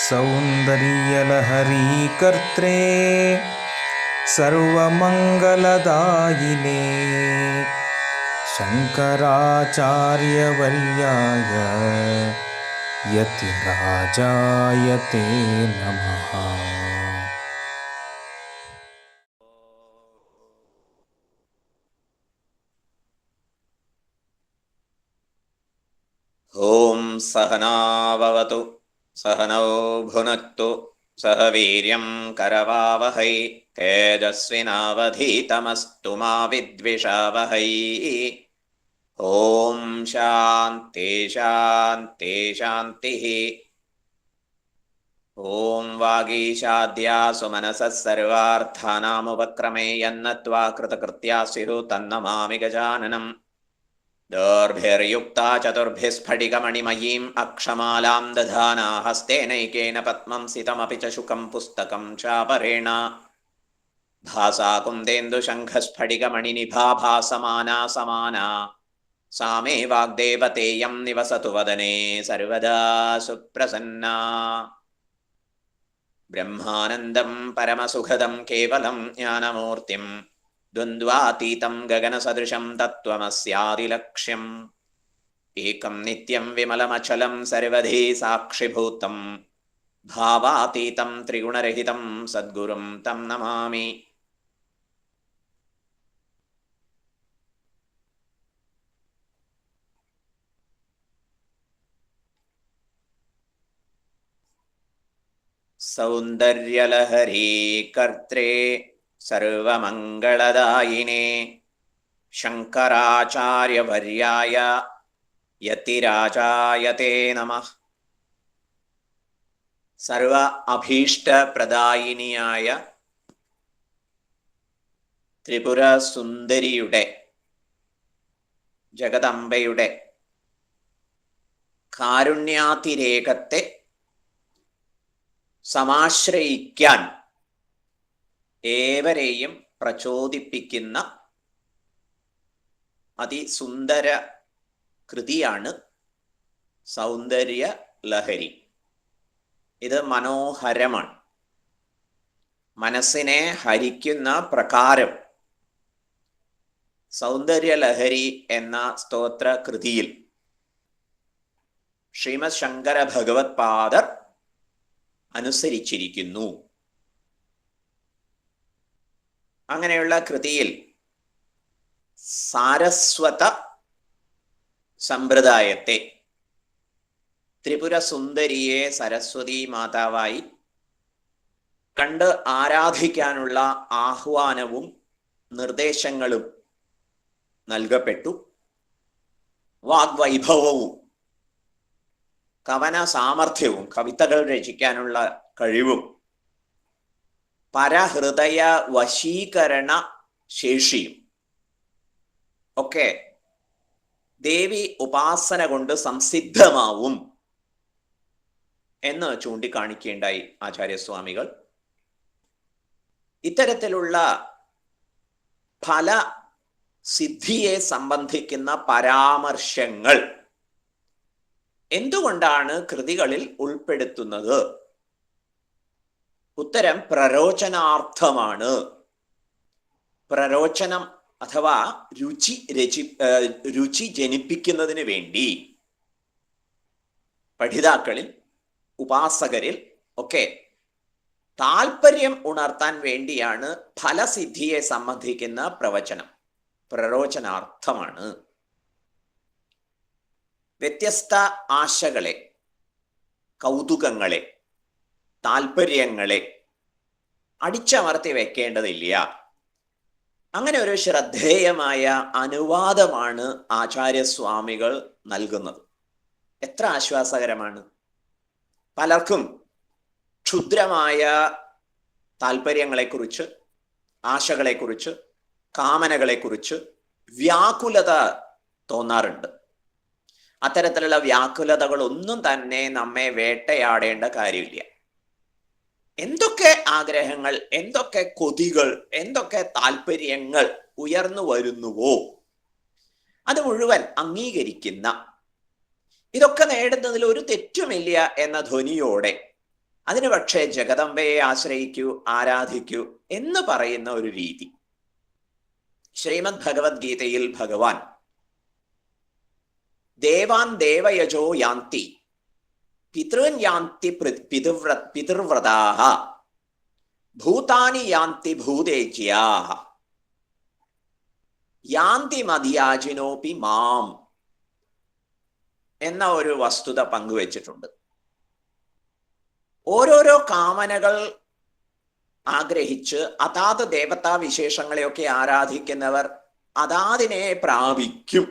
സൗന്ദര്യലഹരീ കർത്രേ സർവമംഗളദായിനേ ശങ്കരാചാര്യവർയായ യതിരാജായ തേ നമഃ. ഓം സഹനാവവതു സഹനൗ ഭുനക്തു സഹ വീര്യം കരവാവഹൈ തേജസ്വിനാവധീതമസ്തു മാ വിദ്വിഷാവഹൈ. ഓം ശാന്തി ശാന്തി ശാന്തി. ഓം വാഗീശാദ്യാസു മനസഃ സർവാർത്ഥാനാമുപക്രമേ യന്നത്വാ കൃതകൃത്യാ സ്യുഃ തന്നമാമി ഗജാനനം. ദോർഭിർയുക്താ ചതുർഭിസ്ഫടികമണിമയീം അക്ഷമാലാം ദധാനാ ഹസ്തേനൈകേന പദ്മം സിതമപി ച ശുകം പുസ്തകം ചാപരേണ. ഭാസാ കുന്ദേന്ദുശംഖസ്ഫടികമണിനിഭാ ഭാസമാനാ സമാനാ സാ മേ വാഗ്ദേവതേയം നിവസതു വദനേ സർവദാ സുപ്രസന്നാ. ബ്രഹ്മാനന്ദം പരമസുഖദം കേവലം ജ്ഞാനമൂർത്തിം ദ്വന്ദ്വാതീതം ഗഗനസദൃശം തത്വമസ്യാദിലക്ഷ്യം. ഏകം നിത്യം വിമലമചലം സർവധി സാക്ഷിഭൂതം ഭാവാതീതം ത്രിഗുണരഹിതം സദ്ഗുരും തം നമാമി. സൗന്ദര്യലഹരീ കർത്രേ സർവമംഗളദായിനേ ശങ്കരാചാര്യവർയായ യതിരാജായ തേ നമഃ. സർവ അഭീഷ്ടപ്രദായിനിയായ ത്രിപുര സുന്ദരിയുടെ ജഗദംബയുടെ കാരുണ്യാതിരേകത്തെ സമാശ്രയിക്കാൻ ഏവരെയും പ്രചോദിപ്പിക്കുന്ന അതിസുന്ദര കൃതിയാണ് സൗന്ദര്യ ലഹരി. ഇത് മനോഹരമാണ്. മനസ്സിനെ ഹരിക്കുന്ന പ്രകാരം സൗന്ദര്യ ലഹരി എന്ന സ്തോത്ര കൃതിയിൽ ശ്രീമദ് ശങ്കര ഭഗവത് പാദർ അനുസരിച്ചിരിക്കുന്നു. അങ്ങനെയുള്ള കൃതിയിൽ സാരസ്വത സമ്പ്രദായത്തെ, ത്രിപുര സുന്ദരിയെ സരസ്വതി മാതാവായി കണ്ട് ആരാധിക്കാനുള്ള ആഹ്വാനവും നിർദ്ദേശങ്ങളും നൽകപ്പെട്ടു. വാഗ്വൈഭവവും കവന സാമർഥ്യവും കവിതകൾ രചിക്കാനുള്ള കഴിവും പരഹൃദയ വശീകരണ ശേഷിയും ഒക്കെ ദേവി ഉപാസന കൊണ്ട് സംസിദ്ധമാവും എന്ന് ചൂണ്ടിക്കാണിക്കേണ്ടായി ആചാര്യസ്വാമികൾ. ഇത്തരത്തിലുള്ള ഫല സിദ്ധിയെ സംബന്ധിക്കുന്ന പരാമർശങ്ങൾ എന്തുകൊണ്ടാണ് കൃതികളിൽ ഉൾപ്പെടുത്തുന്നത്? ഉത്തരം പ്രരോചനാർത്ഥമാണ്. പ്രരോചനം അഥവാ രുചി ജനിപ്പിക്കുന്നതിന് വേണ്ടി പഠിതാക്കളിൽ, ഉപാസകരിൽ ഒക്കെ താല്പര്യം ഉണർത്താൻ വേണ്ടിയാണ് ഫലസിദ്ധിയെ സംബന്ധിക്കുന്ന പ്രവചനം. പ്രരോചനാർത്ഥമാണ്. വ്യത്യസ്ത ആശകളെ, കൗതുകങ്ങളെ, താല്പര്യങ്ങളെ അടിച്ചമർത്തി വെക്കേണ്ടതില്ല. അങ്ങനെ ഒരു ശ്രദ്ധേയമായ അനുവാദമാണ് ആചാര്യസ്വാമികൾ നൽകുന്നത്. എത്ര ആശ്വാസകരമാണ്! പലർക്കും ക്ഷുദ്രമായ താല്പര്യങ്ങളെക്കുറിച്ച്, ആശകളെക്കുറിച്ച്, കാമനകളെക്കുറിച്ച് വ്യാകുലത തോന്നാറുണ്ട്. അത്തരത്തിലുള്ള വ്യാകുലതകളൊന്നും തന്നെ നമ്മെ വേട്ടയാടേണ്ട കാര്യമില്ല. എന്തൊക്കെ ആഗ്രഹങ്ങൾ, എന്തൊക്കെ കൊതികൾ, എന്തൊക്കെ താല്പര്യങ്ങൾ ഉയർന്നു വരുന്നുവോ അത് മുഴുവൻ അംഗീകരിക്കുന്ന, ഇതൊക്കെ നേടുന്നതിൽ ഒരു തെറ്റുമില്ല എന്ന ധ്വനിയോടെ അതിന് പക്ഷേ ജഗദംബയെ ആശ്രയിക്കൂ, ആരാധിക്കൂ എന്ന് പറയുന്ന ഒരു രീതി. ശ്രീമദ് ഭഗവത്ഗീതയിൽ ഭഗവാൻ ദേവാൻ ദേവയജോ യാന്തി പിതൃൻ യാന്തി പിതൃവ്രതാഃ ഭൂതാനി യാന്തി ഭൂതേജ്യാഃ യാന്തി മദ്യാജിനോപി മാം എന്ന ഒരു വസ്തുത പങ്കുവച്ചിട്ടുണ്ട്. ഓരോരോ കാമനകൾ ആഗ്രഹിച്ച് അതാത് ദേവതാ വിശേഷങ്ങളെയൊക്കെ ആരാധിക്കുന്നവർ അതാതിനെ പ്രാപിക്കും.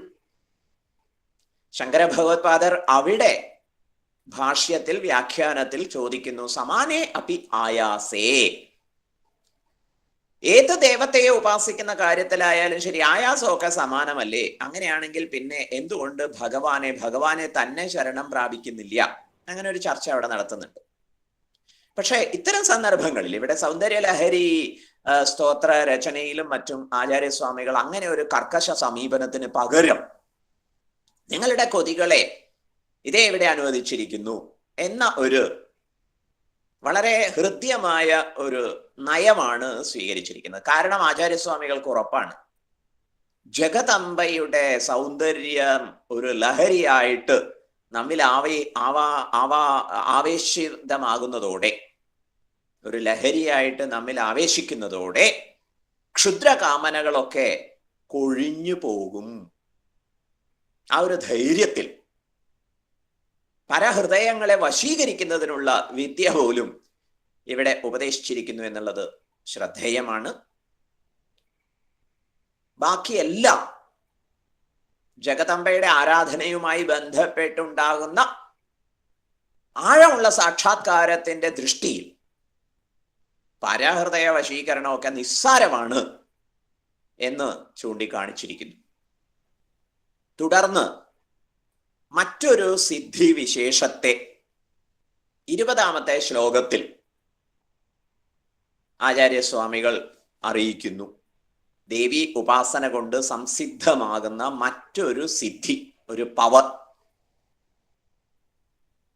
ശങ്കര ഭഗവത്പാദർ അവിടെ ഭാഷ്യത്തിൽ വ്യാഖ്യാനത്തിൽ ചോദിക്കുന്നു, സമാനേ അപി ആയാസേ. ഏത് ദേവതയെ ഉപാസിക്കുന്ന കാര്യത്തിലായാലും ശരി, ആയാസമൊക്കെ സമാനമല്ലേ? അങ്ങനെയാണെങ്കിൽ പിന്നെ എന്തുകൊണ്ട് ഭഗവാനെ തന്നെ ശരണം പ്രാപിക്കുന്നില്ല? അങ്ങനെ ഒരു ചർച്ച അവിടെ നടത്തുന്നുണ്ട്. പക്ഷെ ഇത്തരം സന്ദർഭങ്ങളിൽ ഇവിടെ സൗന്ദര്യലഹരി സ്തോത്ര രചനയിലും മറ്റും ആചാര്യസ്വാമികൾ അങ്ങനെ ഒരു കർക്കശ സമീപനത്തിന് പകരം നിങ്ങളുടെ കൊതികളെ ഇതേ ഇവിടെ അനുവദിച്ചിരിക്കുന്നു എന്ന ഒരു വളരെ ഹൃദ്യമായ ഒരു നയമാണ് സ്വീകരിച്ചിരിക്കുന്നത്. കാരണം ആചാര്യസ്വാമികൾക്ക് ഉറപ്പാണ്, ജഗദംബയുടെ സൗന്ദര്യം ഒരു ലഹരിയായിട്ട് നമ്മിൽ ആവേശിതമാകുന്നതോടെ, ഒരു ലഹരിയായിട്ട് നമ്മിൽ ആവേശിക്കുന്നതോടെ ക്ഷുദ്രകാമനകളൊക്കെ കൊഴിഞ്ഞു പോകും. ആ ഒരു ധൈര്യത്തിൽ പരഹൃദയങ്ങളെ വശീകരിക്കുന്നതിനുള്ള വിദ്യ പോലും ഇവിടെ ഉപദേശിച്ചിരിക്കുന്നു എന്നുള്ളത് ശ്രദ്ധേയമാണ്. ബാക്കിയെല്ലാം ജഗദംബയുടെ ആരാധനയുമായി ബന്ധപ്പെട്ടുണ്ടാകുന്ന ആഴമുള്ള സാക്ഷാത്കാരത്തിന്റെ ദൃഷ്ടിയിൽ പരഹൃദയ വശീകരണമൊക്കെ നിസ്സാരമാണ് എന്ന് ചൂണ്ടിക്കാണിച്ചിരിക്കുന്നു. തുടർന്ന് മറ്റൊരു സിദ്ധി വിശേഷത്തെ 20ാമത്തെ ശ്ലോകത്തിൽ ആചാര്യസ്വാമികൾ അറിയിക്കുന്നു. ദേവി ഉപാസന കൊണ്ട് സംസിദ്ധമാകുന്ന മറ്റൊരു സിദ്ധി, ഒരു പവർ.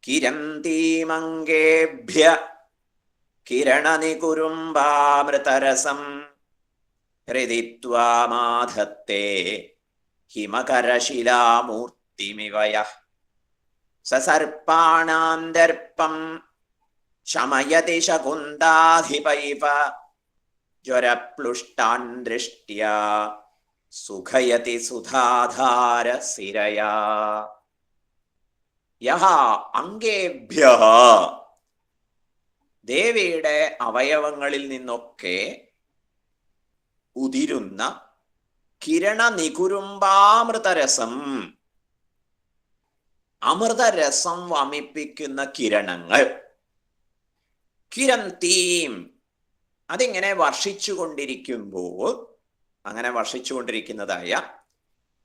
കിരന്തീമംഗേഭ്യ കിരണനികുരുംബാമൃതരസം ഹൃദിത്വാമാധത്തെ ഹിമകരശിലാമൂർത്തിമിവയഃ സസർപ്പാണാന്തർപ്പം ശമയതി ശകുന്താധിപൈവ ജ്വരപ്ലുഷ്ടാൻ ദൃഷ്ട്യാ സുഖയതി സുധാധാരസിരയാ യഹ അംഗേഭ്യഃ. ദേവിയുടെ അവയവങ്ങളിൽ നിന്നൊക്കെ ഉതിരുന്ന കിരണനികുരുംബാമൃതരസം, അമൃതരസം വമിപ്പിക്കുന്ന കിരണങ്ങൾ. കിരന്തീം, അതിങ്ങനെ വർഷിച്ചുകൊണ്ടിരിക്കുമ്പോൾ, അങ്ങനെ വർഷിച്ചുകൊണ്ടിരിക്കുന്നതായ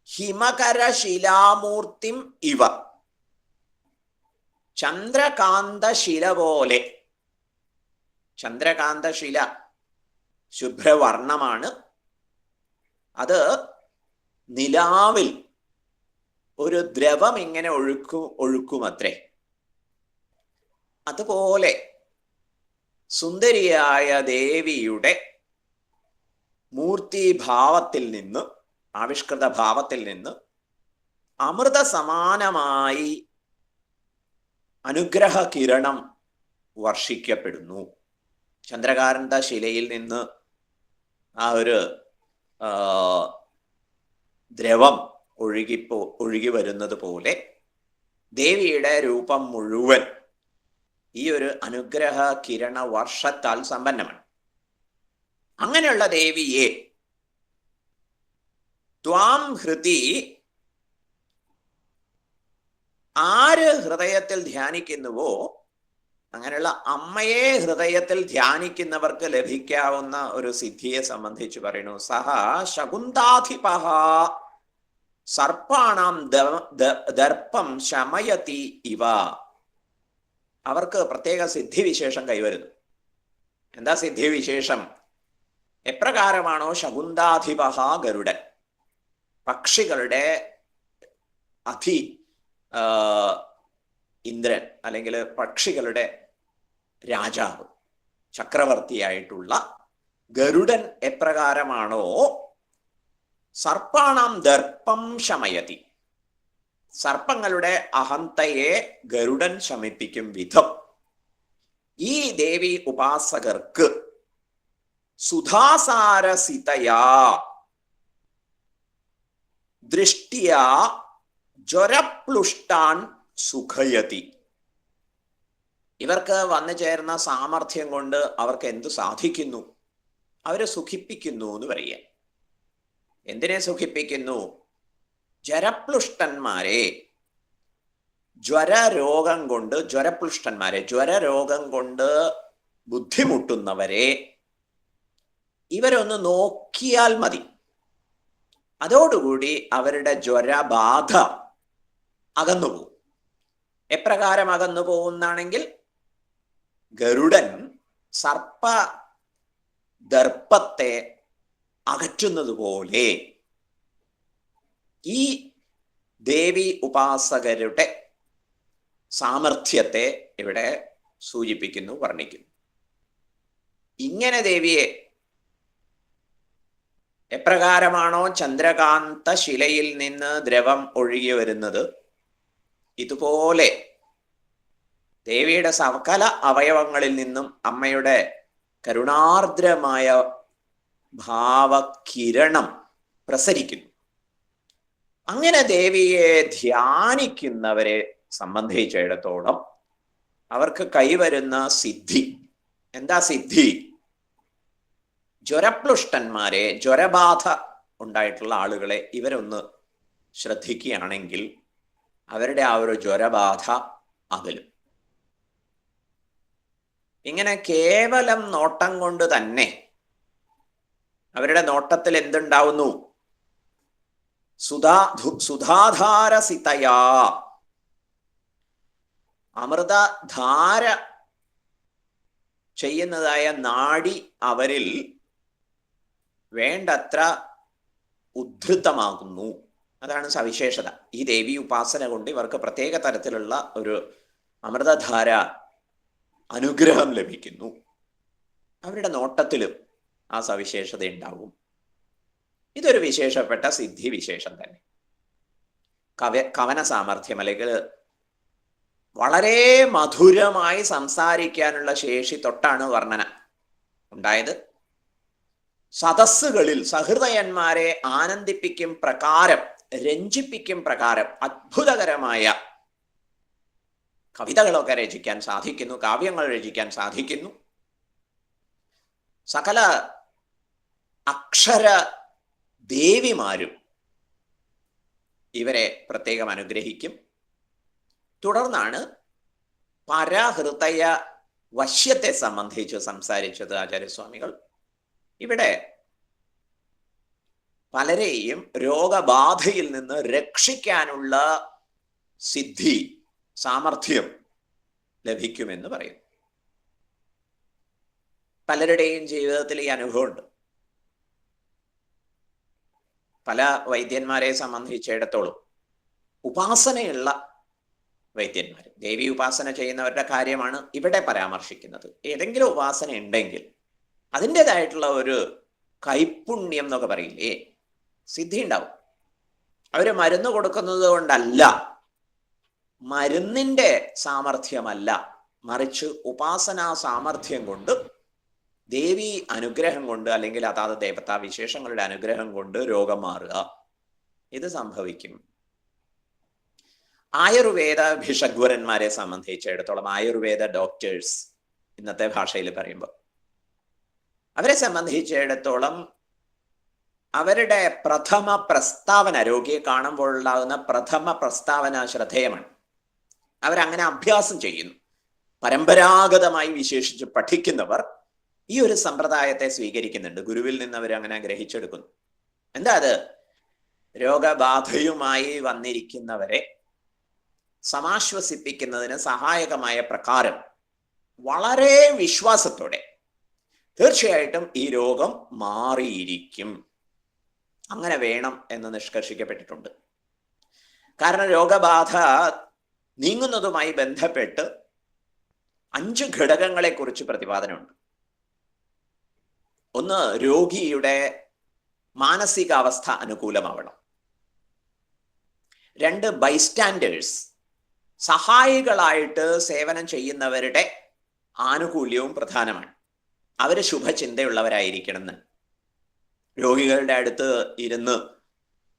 ഹിമകരശിലാമൂർത്തിം ഇവ, ചന്ദ്രകാന്തശില പോലെ. ചന്ദ്രകാന്തശില ശുഭ്രവർണ്ണമാണ്. അത് നിലാവിൽ ഒരു ദ്രവം ഇങ്ങനെ ഒഴുക്കുമത്രേ. അതുപോലെ സുന്ദരിയായ ദേവിയുടെ മൂർത്തിഭാവത്തിൽ നിന്ന്, ആവിഷ്കൃത ഭാവത്തിൽ നിന്ന് അമൃത സമാനമായി അനുഗ്രഹ കിരണം വർഷിക്കപ്പെടുന്നു. ചന്ദ്രകാന്ത ശിലയിൽ നിന്ന് ആ ഒരു ദ്രവം ഒഴുകി വരുന്നത് പോലെ ദേവിയുടെ രൂപം മുഴുവൻ ഈ ഒരു അനുഗ്രഹ കിരണ വർഷത്താൽ സമ്പന്നമാണ്. അങ്ങനെയുള്ള ദേവിയെ ത്വാം ഹൃതി, ആര് ഹൃദയത്തിൽ ധ്യാനിക്കുന്നുവോ, അങ്ങനെയുള്ള അമ്മയെ ഹൃദയത്തിൽ ധ്യാനിക്കുന്നവർക്ക് ലഭിക്കാവുന്ന ഒരു സിദ്ധിയെ സംബന്ധിച്ച് പറയുന്നു. സഹ ശകുന്താധിപഃ സർപ്പാണാം ദർപ്പം ശമയതി ഇവ. അവർക്ക് പ്രത്യേക സിദ്ധിവിശേഷം കൈവരുന്നു. എന്താ സിദ്ധിവിശേഷം? എപ്രകാരമാണോ ശകുന്താധിപഃ ഗരുഡൻ, പക്ഷികളുടെ ഇന്ദ്രൻ അല്ലെങ്കിൽ പക്ഷികളുടെ രാജാവ്, ചക്രവർത്തിയായിട്ടുള്ള ഗരുഡൻ എപ്രകാരമാണോ സർപ്പാണാം ദർപ്പം ശമയതി, സർപ്പങ്ങളുടെ അഹന്തയെ ഗരുഡൻ ശമിപ്പിക്കും വിധം ഈ ദേവി ഉപാസകർക്ക് സുധാസാരസിതയാ ദൃഷ്ട്യാ ജ്വരപ്ലുഷ്ടാൻ സുഖയതി. ഇവർക്ക് വന്നു ചേർന്ന സാമർഥ്യം കൊണ്ട് അവർക്ക് എന്തു സാധിക്കുന്നു? അവരെ സുഖിപ്പിക്കുന്നു എന്ന് പറയുക. എന്തിനെ സുഖിപ്പിക്കുന്നു? ജരപ്ലുഷ്ടന്മാരെ, ജ്വരരോഗം കൊണ്ട്, ജ്വരപ്ലുഷ്ടന്മാരെ, ജ്വരരോഗം കൊണ്ട് ബുദ്ധിമുട്ടുന്നവരെ ഇവരൊന്ന് നോക്കിയാൽ മതി, അതോടുകൂടി അവരുടെ ജ്വരബാധ അകന്നുപോകും. എപ്രകാരം അകന്നു പോകുന്നാണെങ്കിൽ, ഗരുഡൻ സർപ്പ ദർപ്പത്തെ അകറ്റുന്നത് പോലെ ഈ ദേവി ഉപാസകരുടെ സാമർഥ്യത്തെ ഇവിടെ സൂചിപ്പിക്കുന്നു, വർണ്ണിക്കുന്നു. ഇങ്ങനെ ദേവിയെ എപ്രകാരമാണോ ചന്ദ്രകാന്ത ശിലയിൽ നിന്ന് ദ്രവം ഒഴുകി വരുന്നത്, ഇതുപോലെ ദേവിയുടെ സകല അവയവങ്ങളിൽ നിന്നും അമ്മയുടെ കരുണാർദ്രമായ ഭാവകിരണം പ്രസരിക്കുന്നു. അങ്ങനെ ദേവിയെ ധ്യാനിക്കുന്നവരെ സംബന്ധിച്ചിടത്തോളം അവർക്ക് കൈവരുന്ന സിദ്ധി എന്താ? സിദ്ധി ജ്വരപ്ലുഷ്ടന്മാരെ, ജ്വരബാധ ഉണ്ടായിട്ടുള്ള ആളുകളെ ഇവരൊന്ന് ശ്രദ്ധിക്കുകയാണെങ്കിൽ അവരുടെ ആ ഒരു ജ്വരബാധ അകലും. ഇങ്ങനെ കേവലം നോട്ടം കൊണ്ട് തന്നെ അവരുടെ നോട്ടത്തിൽ എന്തുണ്ടാവുന്നു? സുധാധാരസിതയാ, അമൃതധാര ചെയ്യുന്നതായ നാഡി അവരിൽ വേണ്ടത്ര ഉദ്ധൃതമാകുന്നു. അതാണ് സവിശേഷത. ഈ ദേവി ഉപാസന കൊണ്ട് ഇവർക്ക് പ്രത്യേക തരത്തിലുള്ള ഒരു അമൃതധാര അനുഗ്രഹം ലഭിക്കുന്നു. അവരുടെ നോട്ടത്തിലും ആ സവിശേഷത ഉണ്ടാവും. ഇതൊരു വിശേഷപ്പെട്ട സിദ്ധി വിശേഷം തന്നെ. കവന സാമർഥ്യം അല്ലെങ്കിൽ വളരെ മധുരമായി സംസാരിക്കാനുള്ള ശേഷി തൊട്ടാണ് വർണ്ണന ഉണ്ടായത്. സദസ്സുകളിൽ സഹൃദയന്മാരെ ആനന്ദിപ്പിക്കും പ്രകാരം, രഞ്ജിപ്പിക്കും പ്രകാരം അത്ഭുതകരമായ കവിതകളൊക്കെ രചിക്കാൻ സാധിക്കുന്നു, കാവ്യങ്ങൾ രചിക്കാൻ സാധിക്കുന്നു. സകല അക്ഷര ദേവിമാരും ഇവരെ പ്രത്യേകം അനുഗ്രഹിക്കും. തുടർന്നാണ് പരഹൃദയ വശ്യത്തെ സംബന്ധിച്ച് സംസാരിച്ചത് ആചാര്യസ്വാമികൾ. ഇവിടെ പലരെയും രോഗബാധയിൽ നിന്ന് രക്ഷിക്കാനുള്ള സിദ്ധി, സാമർഥ്യം ലഭിക്കുമെന്ന് പറയും. പലരുടെയും ജീവിതത്തിൽ ഈ അനുഭവമുണ്ട്. പല വൈദ്യന്മാരെ സംബന്ധിച്ചിടത്തോളം ഉപാസനയുള്ള വൈദ്യന്മാർ, ദേവി ഉപാസന ചെയ്യുന്നവരുടെ കാര്യമാണ് ഇവിടെ പരാമർശിക്കുന്നത്. ഏതെങ്കിലും ഉപാസന ഉണ്ടെങ്കിൽ അതിൻ്റെതായിട്ടുള്ള ഒരു കൈപുണ്യം എന്നൊക്കെ പറയില്ലേ, സിദ്ധി ഉണ്ടാവും. അവര് മരുന്ന് കൊടുക്കുന്നത് കൊണ്ടല്ല, മരുന്നിന്റെ സാമർഥ്യമല്ല, മറിച്ച് ഉപാസനാ സാമർഥ്യം കൊണ്ട്, ദേവി അനുഗ്രഹം കൊണ്ട്, അല്ലെങ്കിൽ അതാത് ദേവതാ വിശേഷങ്ങളുടെ അനുഗ്രഹം കൊണ്ട് രോഗം മാറുക, ഇത് സംഭവിക്കും. ആയുർവേദ ഭിഷഗ്വരന്മാരെ സംബന്ധിച്ചിടത്തോളം, ആയുർവേദ ഡോക്ടേഴ്സ് ഇന്നത്തെ ഭാഷയിൽ പറയുമ്പോൾ, അവരെ സംബന്ധിച്ചിടത്തോളം അവരുടെ പ്രഥമ പ്രസ്താവന, രോഗിയെ കാണുമ്പോൾ ഉണ്ടാകുന്ന പ്രഥമ പ്രസ്താവന ശ്രദ്ധേയമാണ്. അവരങ്ങനെ അഭ്യാസം ചെയ്യുന്നു. പരമ്പരാഗതമായി വിശേഷിച്ച് പഠിക്കുന്നവർ ഈ ഒരു സമ്പ്രദായത്തെ സ്വീകരിക്കുന്നുണ്ട്. ഗുരുവിൽ നിന്ന് അവർ അങ്ങനെ ഗ്രഹിച്ചെടുക്കുന്നു. എന്താ അത്? രോഗബാധയുമായി വന്നിരിക്കുന്നവരെ സമാശ്വസിപ്പിക്കുന്നതിന് സഹായകമായ പ്രകാരം വളരെ വിശ്വാസത്തോടെ തീർച്ചയായിട്ടും ഈ രോഗം മാറിയിരിക്കും, അങ്ങനെ വേണം എന്ന് നിഷ്കർഷിക്കപ്പെട്ടിട്ടുണ്ട്. കാരണം രോഗബാധ നീങ്ങുന്നതുമായി ബന്ധപ്പെട്ട് 5 ഘടകങ്ങളെക്കുറിച്ച് പ്രതിപാദനമുണ്ട്. ഒന്ന്, രോഗിയുടെ മാനസികാവസ്ഥ അനുകൂലമാവണം. 2, ബൈസ്റ്റാൻഡേഴ്സ്, സഹായികളായിട്ട് സേവനം ചെയ്യുന്നവരുടെ ആനുകൂല്യവും പ്രധാനമാണ്. അവർ ശുഭചിന്തയുള്ളവരായിരിക്കണം എന്ന്. രോഗികളുടെ അടുത്ത് ഇരുന്ന്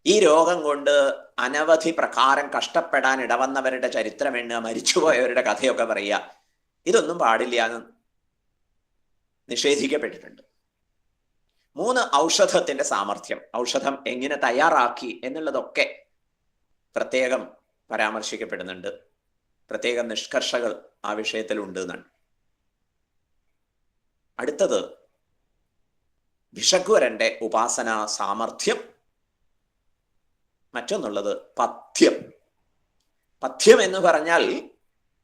ഈ രോഗം കൊണ്ട് അനവധി പ്രകാരം കഷ്ടപ്പെടാൻ ഇടവന്നവരുടെ ചരിത്രം എണ്ണുക, മരിച്ചുപോയവരുടെ കഥയൊക്കെ പറയുക, ഇതൊന്നും പാടില്ല എന്ന് നിഷേധിക്കപ്പെട്ടിട്ടുണ്ട്. 3, ഔഷധത്തിന്റെ സാമർഥ്യം, ഔഷധം എങ്ങനെ തയ്യാറാക്കി എന്നുള്ളതൊക്കെ പ്രത്യേകം പരാമർശിക്കപ്പെടുന്നുണ്ട്. പ്രത്യേകം നിഷ്കർഷകൾ ആ വിഷയത്തിലുണ്ട് എന്നാണ്. അടുത്തത് ഭിഷഗ്വരന്റെ ഉപാസനാ സാമർഥ്യം. മറ്റൊന്നുള്ളത് പഥ്യം. പഥ്യം എന്ന് പറഞ്ഞാൽ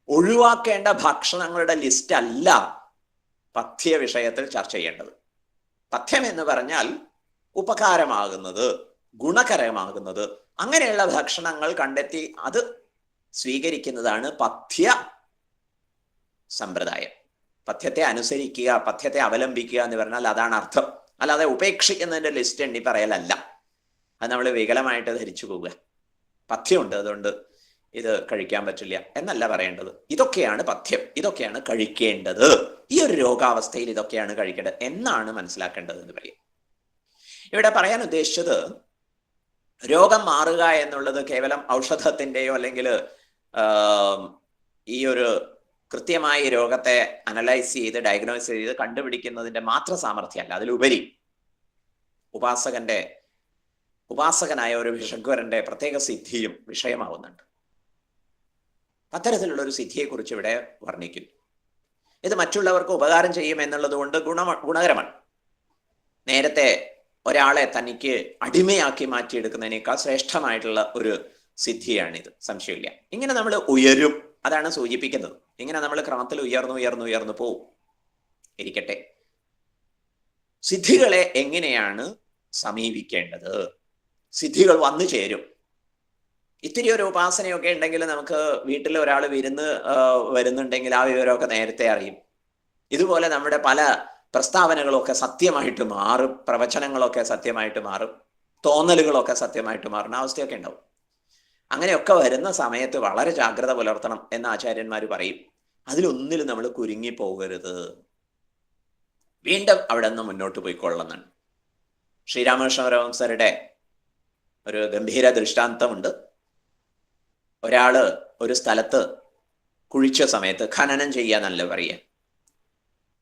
ഒഴിവാക്കേണ്ട ഭക്ഷണങ്ങളുടെ ലിസ്റ്റ് അല്ല പഥ്യ വിഷയത്തിൽ ചർച്ച ചെയ്യേണ്ടത്. പഥ്യം എന്ന് പറഞ്ഞാൽ ഉപകാരമാകുന്നത്, ഗുണകരമാകുന്നത്, അങ്ങനെയുള്ള ഭക്ഷണങ്ങൾ കണ്ടെത്തി അത് സ്വീകരിക്കുന്നതാണ് പഥ്യ സമ്പ്രദായം. പഥ്യത്തെ അനുസരിക്കുക, പഥ്യത്തെ അവലംബിക്കുക എന്ന് പറഞ്ഞാൽ അതാണ് അർത്ഥം. അല്ലാതെ ഉപേക്ഷിക്കുന്നതിന്റെ ലിസ്റ്റ് എണ്ണി പറയലല്ല. അത് നമ്മൾ വികലമായിട്ട് ധരിച്ചു പോവുക. പഥ്യമുണ്ട്, അതുകൊണ്ട് ഇത് കഴിക്കാൻ പറ്റില്ല എന്നല്ല പറയേണ്ടത്. ഇതൊക്കെയാണ് പഥ്യം, ഇതൊക്കെയാണ് കഴിക്കേണ്ടത്, ഈ ഒരു രോഗാവസ്ഥയിൽ ഇതൊക്കെയാണ് കഴിക്കേണ്ടത് എന്നാണ് മനസ്സിലാക്കേണ്ടത് എന്ന് പറയും. ഇവിടെ പറയാൻ ഉദ്ദേശിച്ചത് രോഗം മാറുക എന്നുള്ളത് കേവലം ഔഷധത്തിൻ്റെയോ അല്ലെങ്കിൽ ഈ ഒരു കൃത്യമായി രോഗത്തെ അനലൈസ് ചെയ്ത് ഡയഗ്നോസ് ചെയ്ത് കണ്ടുപിടിക്കുന്നതിന്റെ മാത്രം സാമർഥ്യമല്ല. അതിലുപരി ഉപാസകനായ ഒരു ഭിഷഗ്വരന്റെ പ്രത്യേക സിദ്ധിയും വിഷയമാവുന്നുണ്ട്. അത്തരത്തിലുള്ള ഒരു സിദ്ധിയെക്കുറിച്ച് ഇവിടെ വർണ്ണിക്കുന്നു. ഇത് മറ്റുള്ളവർക്ക് ഉപകാരം ചെയ്യും എന്നുള്ളത് കൊണ്ട് ഗുണകരമാണ്. നേരത്തെ ഒരാളെ തനിക്ക് അടിമയാക്കി മാറ്റിയെടുക്കുന്നതിനേക്കാൾ ശ്രേഷ്ഠമായിട്ടുള്ള ഒരു സിദ്ധിയാണിത്, സംശയമില്ല. ഇങ്ങനെ നമ്മൾ ഉയരും, അതാണ് സൂചിപ്പിക്കുന്നത്. ഇങ്ങനെ നമ്മൾ ക്രമത്തിൽ ഉയർന്നു പോവും. ഇരിക്കട്ടെ, സിദ്ധികളെ എങ്ങനെയാണ് സമീപിക്കേണ്ടത്? സിദ്ധികൾ വന്നു ചേരും. ഇത്തിരി ഒരു ഉപാസനയൊക്കെ ഉണ്ടെങ്കിൽ നമുക്ക് വീട്ടിൽ ഒരാൾ വിരുന്ന് വരുന്നുണ്ടെങ്കിൽ ആ വിവരമൊക്കെ നേരത്തെ അറിയും. ഇതുപോലെ നമ്മുടെ പല പ്രസ്താവനകളൊക്കെ സത്യമായിട്ട് മാറും, പ്രവചനങ്ങളൊക്കെ സത്യമായിട്ട് മാറും, തോന്നലുകളൊക്കെ സത്യമായിട്ട് മാറുന്ന അവസ്ഥയൊക്കെ ഉണ്ടാവും. അങ്ങനെയൊക്കെ വരുന്ന സമയത്ത് വളരെ ജാഗ്രത പുലർത്തണം എന്ന് ആചാര്യന്മാർ പറയും. അതിലൊന്നിലും നമ്മൾ കുരുങ്ങി പോകരുത്, വീണ്ടും അവിടെ നിന്ന് മുന്നോട്ട് പോയിക്കൊള്ളുന്നുണ്ട്. ശ്രീരാമകൃഷ്ണ പരമഹംസരുടെ ഒരു ഗംഭീര ദൃഷ്ടാന്തമുണ്ട്. ഒരാള് ഒരു സ്ഥലത്ത് കുഴിച്ച സമയത്ത്, ഖനനം ചെയ്യാന്നല്ല പറയുക,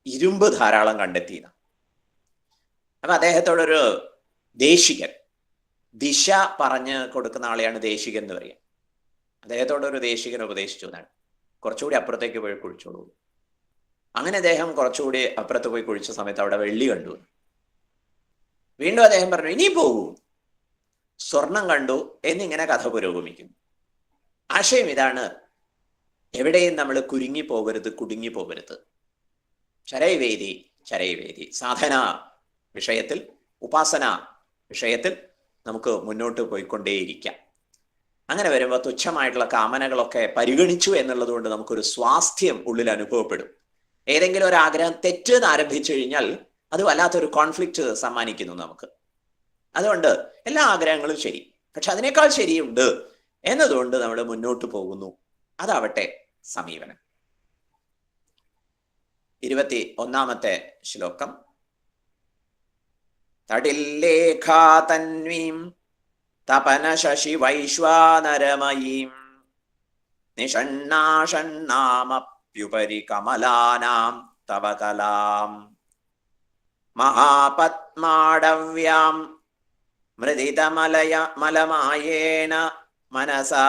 ഇരുമ്പ് ധാരാളം കണ്ടെത്തിയത്. അപ്പൊ അദ്ദേഹത്തോടൊരു ദേശികൻ, ദിശ പറഞ്ഞ് കൊടുക്കുന്ന ആളെയാണ് ദേശികൻ എന്ന് പറയുക. അദ്ദേഹത്തോടൊരു ദേശികൻ ഉപദേശിച്ചു എന്നാണ്, കുറച്ചുകൂടി അപ്പുറത്തേക്ക് പോയി കുഴിച്ചോളൂ. അങ്ങനെ അദ്ദേഹം കുറച്ചുകൂടി അപ്പുറത്ത് പോയി കുഴിച്ച സമയത്ത് അവിടെ വെള്ളി കണ്ടു. വീണ്ടും അദ്ദേഹം പറഞ്ഞു, ഇനി പോകൂ, സ്വർണം കണ്ടു എന്നിങ്ങനെ കഥ പുരോഗമിക്കുന്നു. ആശയം ഇതാണ്, എവിടെയും നമ്മൾ കുരുങ്ങി പോകരുത്, കുടുങ്ങി പോകരുത്. ചരൈവേദി സാധന വിഷയത്തിൽ, ഉപാസന വിഷയത്തിൽ നമുക്ക് മുന്നോട്ട് പോയിക്കൊണ്ടേയിരിക്കാം. അങ്ങനെ വരുമ്പോൾ തുച്ഛമായിട്ടുള്ള കാമനകളൊക്കെ പരിഗണിച്ചു എന്നുള്ളത് കൊണ്ട് നമുക്കൊരു സ്വാസ്ഥ്യം ഉള്ളിൽ അനുഭവപ്പെടും. ഏതെങ്കിലും ഒരു ആഗ്രഹം തെറ്റെന്ന് ആരംഭിച്ചു കഴിഞ്ഞാൽ അത് വല്ലാത്തൊരു കോൺഫ്ലിക്റ്റ് സമ്മാനിക്കുന്നു നമുക്ക്. അതുകൊണ്ട് എല്ലാ ആഗ്രഹങ്ങളും ശരി, പക്ഷെ അതിനേക്കാൾ ശരിയുണ്ട് എന്നതുകൊണ്ട് നമ്മൾ മുന്നോട്ട് പോകുന്നു. അതാവട്ടെ സമീപനം. 21-ാമത്തെ ശ്ലോകം. തടില്ലേഖാ തന്വീം തപന ശശി വൈശ്വാനരമയീം നിഷണ്ണാഷണ്ണാമപ്യുപരി കമലാനാം തവ കലാം മഹാപത്മാടവ്യാം മലമായേന മനസാ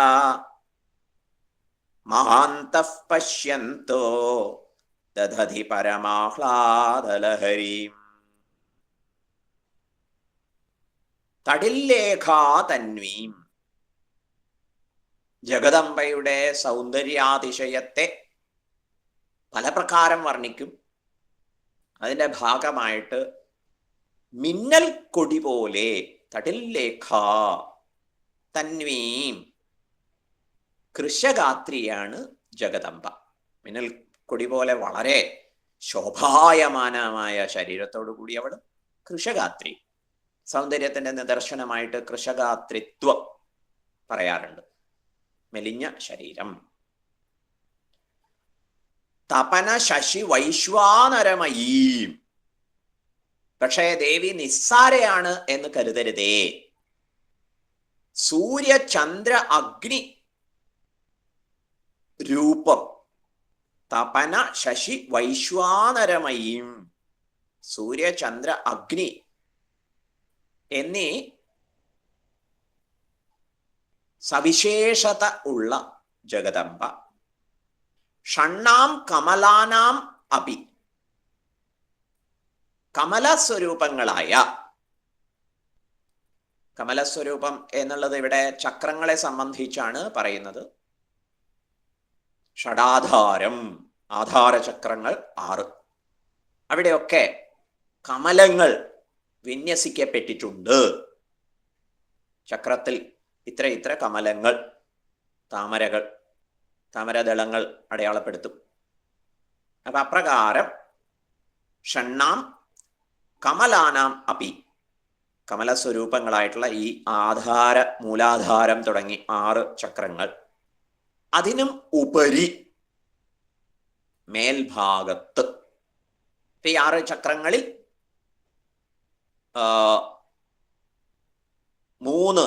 മഹാന്തഃ പശ്യന്തോ ദധതി പരമാഹ്ലാദലഹരീം. തടില്ലേഖാ തന്വീം, ജഗദംബയുടെ സൗന്ദര്യാതിശയത്തെ പല പ്രകാരം വർണ്ണിക്കും. അതിൻ്റെ ഭാഗമായിട്ട് മിന്നൽ കൊടി പോലെ, തടില്ലേഖ തന്വീം, കൃശഗാത്രിയാണ് ജഗദംബ. മിന്നൽ കൊടി പോലെ വളരെ ശോഭായമാനമായ ശരീരത്തോടു കൂടി അവൾ കൃശഗാത്രി. സൗന്ദര്യത്തിന്റെ നിദർശനമായിട്ട് കൃശഗാത്രിത്വം പറയാറുണ്ട്. മെലിഞ്ഞ ശരീരം. തപന ശശി വൈശ്വാനരമയീം. പക്ഷേ ദേവി നിസ്സാരയാണ് എന്ന് കരുതരുതേ. സൂര്യ ചന്ദ്ര അഗ്നി രൂപം. തപന ശശി വൈശ്വാനരമയീം. സൂര്യ ചന്ദ്ര അഗ്നി എന്നീ സവിശേഷത ഉള്ള ജഗദംബ. ഷണ്ണാം കമലാനാം അപി. കമലസ്വരൂപങ്ങളായ. കമലസ്വരൂപം എന്നുള്ളത് ഇവിടെ ചക്രങ്ങളെ സംബന്ധിച്ചാണ് പറയുന്നത്. ഷഡാധാരം, ആധാരചക്രങ്ങൾ 6. അവിടെയൊക്കെ കമലങ്ങൾ വിന്യസിക്കപ്പെട്ടിട്ടുണ്ട്. ചക്രത്തിൽ ഇത്ര കമലങ്ങൾ, താമരകൾ, താമരദളങ്ങൾ അടയാളപ്പെടുത്തും. അപ്പൊ അപ്രകാരം ഷണ്ണാം കമലാനാം അപി, കമലസ്വരൂപങ്ങളായിട്ടുള്ള ഈ ആധാര, മൂലാധാരം തുടങ്ങി 6 ചക്രങ്ങൾ. അതിനും ഉപരി മേൽഭാഗത്ത് ഈ 6 ചക്രങ്ങളിൽ 3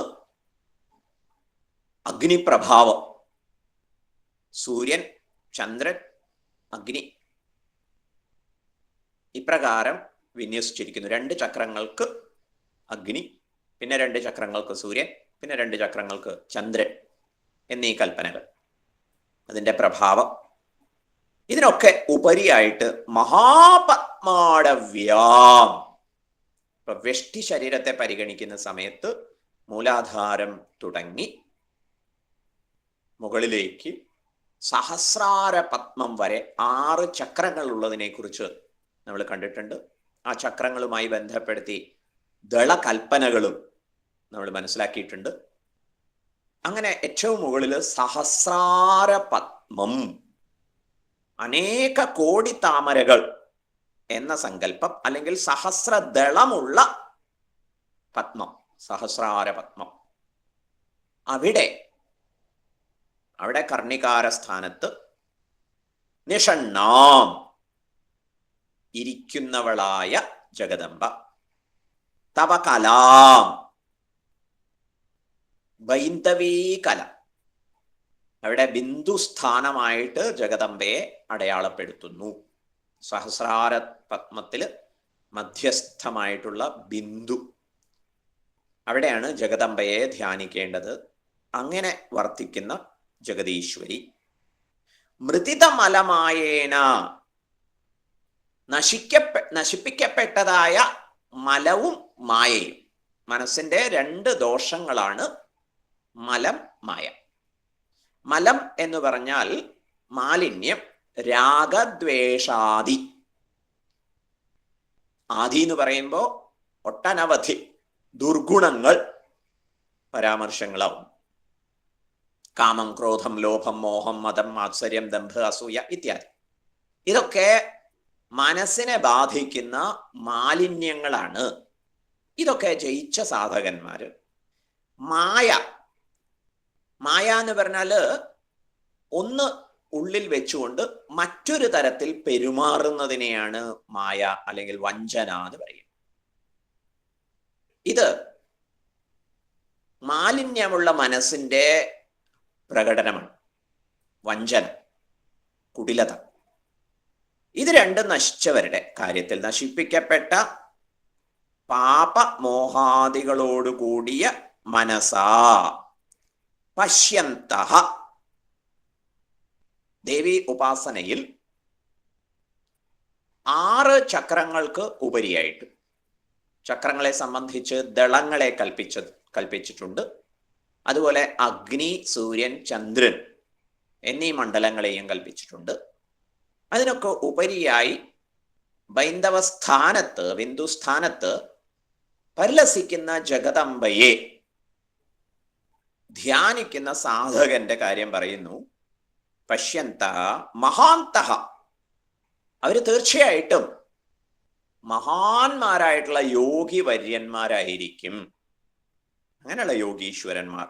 അഗ്നിപ്രഭാവം. സൂര്യൻ, ചന്ദ്രൻ, അഗ്നി ഇപ്രകാരം വിന്യസിച്ചിരിക്കുന്നു. 2 ചക്രങ്ങൾക്ക് അഗ്നി, പിന്നെ 2 ചക്രങ്ങൾക്ക് സൂര്യൻ, പിന്നെ 2 ചക്രങ്ങൾക്ക് ചന്ദ്രൻ എന്നീ കൽപ്പനകൾ, അതിൻ്റെ പ്രഭാവം. ഇതിനൊക്കെ ഉപരിയായിട്ട് മഹാപത്മാടവ്യാം. ഇപ്പൊ വ്യഷ്ടി ശരീരത്തെ പരിഗണിക്കുന്ന സമയത്ത് മൂലാധാരം തുടങ്ങി മുകളിലേക്ക് സഹസ്രാര പത്മം വരെ 6 ചക്രങ്ങൾ ഉള്ളതിനെ കുറിച്ച് നമ്മൾ കണ്ടിട്ടുണ്ട്. ആ ചക്രങ്ങളുമായി ബന്ധപ്പെടുത്തി ദളകൽപ്പനകളും നമ്മൾ മനസ്സിലാക്കിയിട്ടുണ്ട്. അങ്ങനെ ഏറ്റവും മുകളിൽ സഹസ്രാര പത്മം, അനേക കോടി താമരകൾ എന്ന സങ്കല്പം, അല്ലെങ്കിൽ സഹസ്രദളമുള്ള പത്മം, സഹസ്രാര പത്മം. അവിടെ കർണികാര സ്ഥാനത്ത് നിഷണ്ണാം ഇരിക്കുന്നവളായ ജഗദംബ. തവ കലാം, ബൈന്ദവീ കല, അവിടെ ബിന്ദുസ്ഥാനമായിട്ട് ജഗദംബയെ അടയാളപ്പെടുത്തുന്നു. സഹസ്രാര പത്മത്തില് മധ്യസ്ഥമായിട്ടുള്ള ബിന്ദു, അവിടെയാണ് ജഗദംബയെ ധ്യാനിക്കേണ്ടത്. അങ്ങനെ വർത്തിക്കുന്ന ജഗദീശ്വരി. മൃതിതമലമായേന, നശിപ്പിക്കപ്പെട്ടതായ മലവും മായയും. മനസ്സിന്റെ 2 ദോഷങ്ങളാണ് മലം, മായ. മലം എന്ന് പറഞ്ഞാൽ മാലിന്യം, രാഗദ്വേഷാദി. ആദി എന്ന് പറയുമ്പോൾ ഒട്ടനവധി ദുർഗുണങ്ങൾ പരാമർശങ്ങളാവും. കാമം, ക്രോധം, ലോഭം, മോഹം, മതം, മാത്സര്യം, ദംഭ, അസൂയ ഇത്യാദി. ഇതൊക്കെ മനസ്സിനെ ബാധിക്കുന്ന മാലിന്യങ്ങളാണ്. ഇതൊക്കെ ജയിച്ച സാധകന്മാര് മായ എന്ന് പറഞ്ഞാല് ഒന്ന് ഉള്ളിൽ വെച്ചുകൊണ്ട് മറ്റൊരു തരത്തിൽ പെരുമാറുന്നതിനെയാണ് മായ അല്ലെങ്കിൽ വഞ്ചന എന്ന് പറയും. ഇത് മാലിന്യമുള്ള മനസ്സിന്റെ പ്രകടനമാണ്. വഞ്ചന, കുടിലത. ഇത് 2 നശിച്ചവരുടെ കാര്യത്തിൽ, നശിപ്പിക്കപ്പെട്ട പാപമോഹാദികളോടുകൂടിയ മനസാ പശ്യന്തഃ. ദേവി ഉപാസനയിൽ 6 ചക്രങ്ങൾക്ക് ഉപരിയായിട്ട്, ചക്രങ്ങളെ സംബന്ധിച്ച് ദളങ്ങളെ കൽപ്പിച്ചിട്ടുണ്ട്. അതുപോലെ അഗ്നി, സൂര്യൻ, ചന്ദ്രൻ എന്നീ മണ്ഡലങ്ങളെയും കൽപ്പിച്ചിട്ടുണ്ട്. അതിനൊക്കെ ഉപരിയായി ബൈന്ദവസ്ഥാനത്ത്, ബിന്ദുസ്ഥാനത്ത് പരിലസിക്കുന്ന ജഗദംബയെ ധ്യാനിക്കുന്ന സാധകന്റെ കാര്യം പറയുന്നു. പശ്യന്തഃ മഹാന്തഃ അവര് തീർച്ചയായിട്ടും മഹാന്മാരായിട്ടുള്ള യോഗി വര്യന്മാരായിരിക്കും. അങ്ങനെയുള്ള യോഗീശ്വരന്മാർ.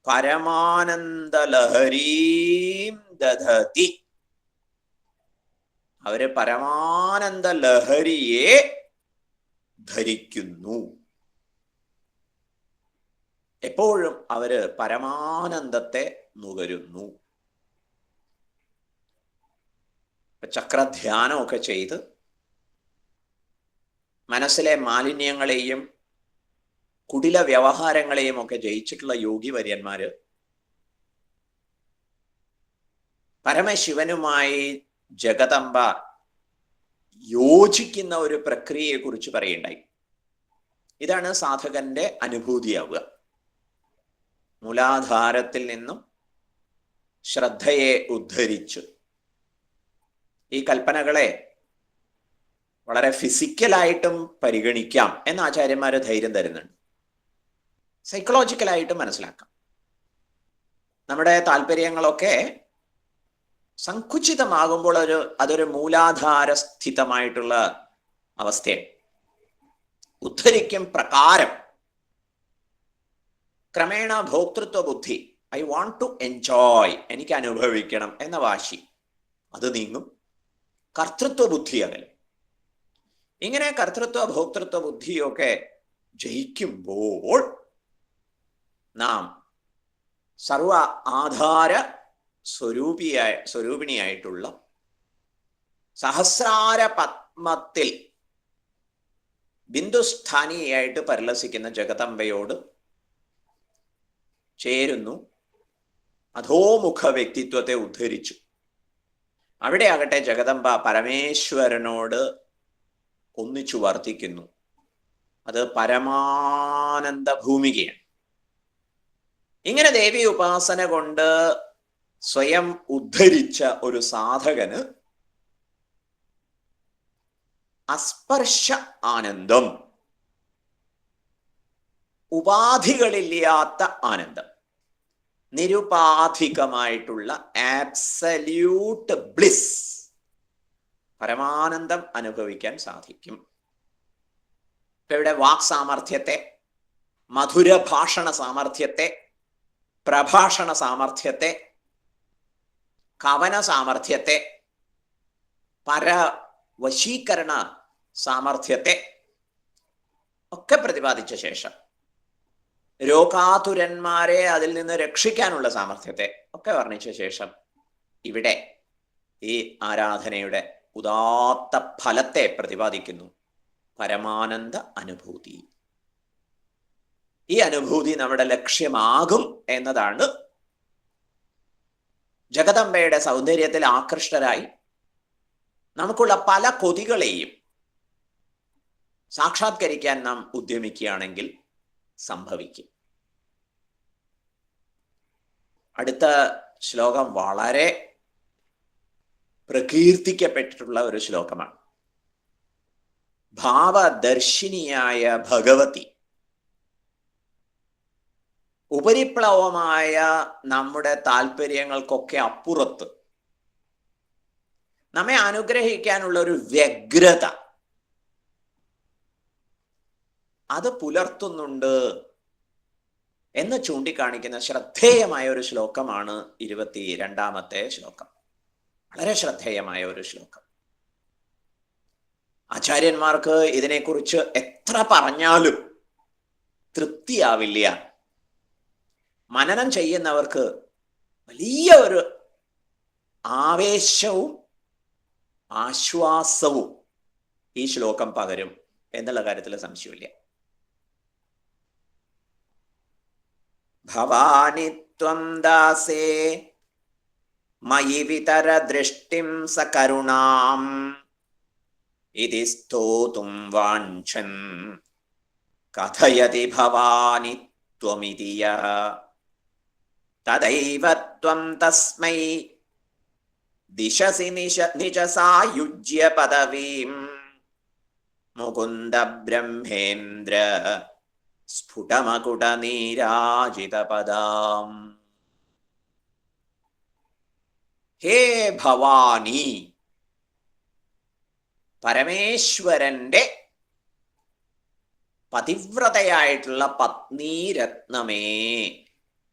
പരമാനന്ദ ലഹരീം ദധതി, അവര് പരമാനന്ദ ലഹരിയെ ധരിക്കുന്നു. എപ്പോഴും അവര് പരമാനന്ദത്തെ നുകരുന്നു. ചക്രധ്യാനമൊക്കെ ചെയ്ത് മനസ്സിലെ മാലിന്യങ്ങളെയും കുടില വ്യവഹാരങ്ങളെയും ഒക്കെ ജയിച്ചിട്ടുള്ള യോഗി വര്യന്മാര് പരമശിവനുമായി ജഗദംബ യോജിക്കുന്ന ഒരു പ്രക്രിയയെ കുറിച്ച് പറയുണ്ടായി. ഇതാണ് സാധകന്റെ അനുഭൂതിയാവുക. മൂലാധാരത്തിൽ നിന്നും ശ്രദ്ധയെ ഉദ്ധരിച്ച് ഈ കൽപ്പനകളെ വളരെ ഫിസിക്കലായിട്ടും പരിഗണിക്കാം എന്ന് ആചാര്യന്മാര് ധൈര്യം തരുന്നുണ്ട്. സൈക്കോളജിക്കലായിട്ടും മനസ്സിലാക്കാം. നമ്മുടെ താല്പര്യങ്ങളൊക്കെ സങ്കുചിതമാകുമ്പോൾ അതൊരു മൂലാധാര സ്ഥിതമായിട്ടുള്ള അവസ്ഥയാണ്. ഉദ്ധരിക്കും പ്രകാരം ക്രമേണ ഭോക്തൃത്വ ബുദ്ധി, ഐ വാണ്ട് ടു എൻജോയ്, എനിക്ക് അനുഭവിക്കണം എന്ന വാശി, അത് നീങ്ങും. കർത്തൃത്വ ബുദ്ധി അകലും. ഇങ്ങനെ കർത്തൃത്വ ഭോക്തൃത്വ ബുദ്ധിയൊക്കെ ജയിക്കുമ്പോൾ നാം സർവ ആധാര സ്വരൂപിണിയായിട്ടുള്ള സഹസ്രാര പത്മത്തിൽ ബിന്ദുസ്ഥാനിയായിട്ട് പരിലസിക്കുന്ന ജഗദംബയോട് ചേരുന്നു. അധോമുഖ വ്യക്തിത്വത്തെ ഉദ്ധരിച്ചു. അവിടെ ആകട്ടെ ജഗദംബ പരമേശ്വരനോട് ഒന്നിച്ചു വർത്തിക്കുന്നു. അത് പരമാനന്ദ ഭൂമികയാണ്. ഇങ്ങനെ ദേവി ഉപാസന കൊണ്ട് സ്വയം ഉദ്ധരിച്ച ഒരു സാധകന് അസ്പർശ ആനന്ദം, ഉപാധികളില്ലാത്ത ആനന്ദം, നിരുപാധികമായിട്ടുള്ള ആബ്സല്യൂട്ട് ബ്ലിസ്, പരമാനന്ദം അനുഭവിക്കാൻ സാധിക്കും. ഇപ്പൊ ഇവിടെ വാക് സാമർഥ്യത്തെ, മധുര ഭാഷണ സാമർഥ്യത്തെ, പ്രഭാഷണ സാമർഥ്യത്തെ, കവന സാമർഥ്യത്തെ, പരവശീകരണ സാമർഥ്യത്തെ ഒക്കെ പ്രതിപാദിച്ച ശേഷം രോഗാതുരന്മാരെ അതിൽ നിന്ന് രക്ഷിക്കാനുള്ള സാമർഥ്യത്തെ ഒക്കെ വർണ്ണിച്ച ശേഷം ഇവിടെ ഈ ആരാധനയുടെ ഉദാത്ത ഫലത്തെ പ്രതിപാദിക്കുന്നു. പരമാനന്ദ അനുഭൂതി. ഈ അനുഭൂതി നമ്മുടെ ലക്ഷ്യമാകും എന്നതാണ് ജഗദംബയുടെ സൗന്ദര്യത്തിൽ ആകൃഷ്ടരായി നമുക്കുള്ള പല കൊതികളെയും സാക്ഷാത്കരിക്കാൻ നാം ഉദ്യമിക്കുകയാണെങ്കിൽ സംഭവിക്കും. അടുത്ത ശ്ലോകം വളരെ പ്രകീർത്തിക്കപ്പെട്ടിട്ടുള്ള ഒരു ശ്ലോകമാണ്. ഭാവദർശിനിയായ ഭഗവതി ഉപരിപ്ലവമായ നമ്മുടെ താല്പര്യങ്ങൾക്കൊക്കെ അപ്പുറത്ത് നമ്മെ അനുഗ്രഹിക്കാനുള്ള ഒരു വ്യഗ്രത അത് പുലർത്തുന്നുണ്ട് എന്ന് ചൂണ്ടിക്കാണിക്കുന്ന ശ്രദ്ധേയമായ ഒരു ശ്ലോകമാണ് 22-ാമത്തെ ശ്ലോകം. വളരെ ശ്രദ്ധേയമായ ഒരു ശ്ലോകം. ആചാര്യന്മാർക്ക് ഇതിനെക്കുറിച്ച് എത്ര പറഞ്ഞാലും തൃപ്തിയാവില്ല. മനനം ചെയ്യുന്നവർക്ക് വലിയ ഒരു ആവേശവും ആശ്വാസവും ഈ ശ്ലോകം പകരും എന്നുള്ള കാര്യത്തിൽ സംശയമില്ല. ഭവാനി ത്വം ദാസേ മയി വിതര ദൃഷ്ടിം സകരുണാം ഇതി സ്തോതും വാഞ്ഛൻ കഥയതി ഭവാനി ത്വമിതി യഃ തദൈവ ത്വം തസ്മൈ ദിശസി നിജ സായുജ്യ പദവീം മുകുന്ദ ബ്രഹ്മേന്ദ്ര സ്ഫുടമകുട നീരാജിത പദാം. ഹേ ഭവാനി, പരമേശ്വരന്റെ പതിവ്രതയായിട്ടുള്ള പത്നീരത്നമേ,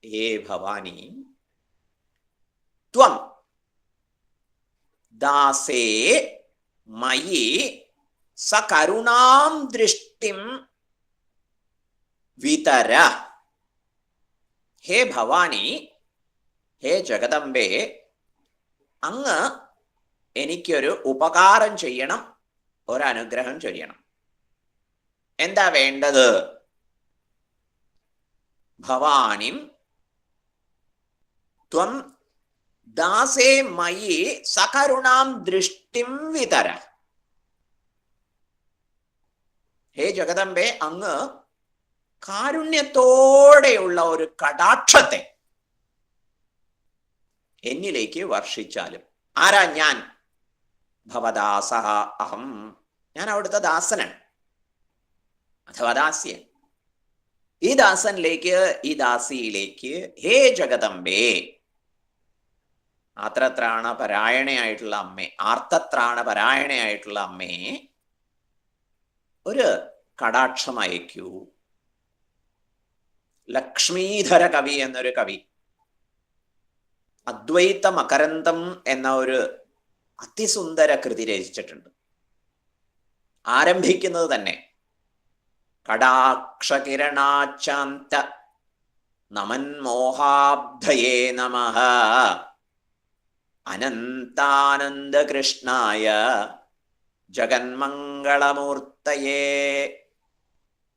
ഹേ ഭവാനി, ത്വം ദാസേ മയി സകരുണാം ദൃഷ്ടിം വിതര. ഹേ ഭവാനി, ഹേ ജഗദംബേ, അങ്ങ് എനിക്കൊരു ഉപകാരം ചെയ്യണം, ഒരനുഗ്രഹം ചെയ്യണം. എന്താ വേണ്ടത്? ഭവാനിം ത്വം ദാസേ മയി സകരുണാം ദൃഷ്ടിം വിതര. ഹേ ജഗദംബേ, അങ്ങ് കാരുണ്യത്തോടെയുള്ള ഒരു കടാക്ഷത്തെ എന്നിലേക്ക് വർഷിച്ചാലും. ആരാ ഞാൻ? ഭവദാസ അഹം, ഞാൻ അവിടുത്തെ ദാസനാണ് അഥവാ ദാസ്യൻ. ഈ ദാസനിലേക്ക്, ഈ ദാസിയിലേക്ക്, ഹേ ജഗദംബേ, ആർത്തത്രാണ പരായണയായിട്ടുള്ള അമ്മേ, ആർത്തത്രാണപരായണയായിട്ടുള്ള അമ്മേ, ഒരു കടാക്ഷം അയക്കൂ. ലക്ഷ്മീധര കവി എന്നൊരു കവി അദ്വൈത മകരന്തം എന്ന ഒരു അതിസുന്ദര കൃതി രചിച്ചിട്ടുണ്ട്. ആരംഭിക്കുന്നത് തന്നെ കടാക്ഷകിരണാച്ചാന്ത നമൻ മോഹാബ്ധയേ നമഃ അനന്താനന്ദ കൃഷ്ണായ ജഗന്മംഗളമൂർത്തയേ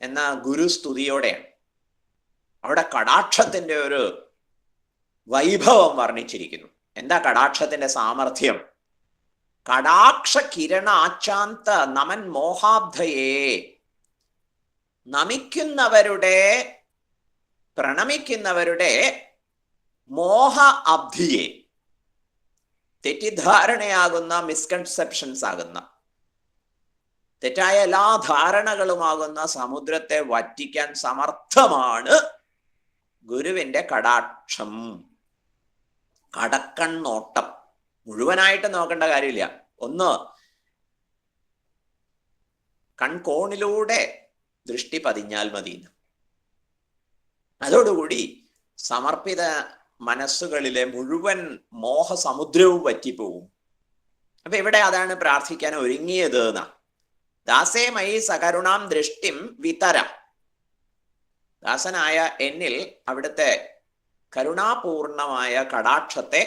എന്ന ഗുരുസ്തുതിയോടെയാണ്. അവിടെ കടാക്ഷത്തിന്റെ ഒരു വൈഭവം വർണ്ണിച്ചിരിക്കുന്നു. എന്താ കടാക്ഷത്തിന്റെ സാമർഥ്യം? കടാക്ഷ കിരണ ആച്ചാന്ത നമൻ മോഹാബ്ധയേ, നമിക്കുന്നവരുടെ, പ്രണമിക്കുന്നവരുടെ മോഹ അബ്ധിയെ, തെറ്റിദ്ധാരണയാകുന്ന, മിസ്കൺസെപ്ഷൻസ് ആകുന്ന, തെറ്റായ എല്ലാ ധാരണകളുമാകുന്ന സമുദ്രത്തെ വറ്റിക്കാൻ സമർത്ഥമാണ് ഗുരുവിന്റെ കടാക്ഷം, കടക്കണ്ണോട്ടം. മുഴുവനായിട്ട് നോക്കേണ്ട കാര്യമില്ല, ഒന്ന് കൺകോണിലൂടെ ദൃഷ്ടി പതിഞ്ഞാൽ മതി. അതോടുകൂടി സമർപ്പിത മനസ്സുകളിലെ മുഴുവൻ മോഹസമുദ്രവും വറ്റിപ്പോവും. അപ്പൊ ഇവിടെ അതാണ് പ്രാർത്ഥിക്കാൻ ഒരുങ്ങിയത് എന്നാ. ദാസേ മയി സകരുണാം ദൃഷ്ടിം വിതര. ദാസനായ എന്നിൽ അവിടുത്തെ കരുണാപൂർണമായ കടാക്ഷത്തെ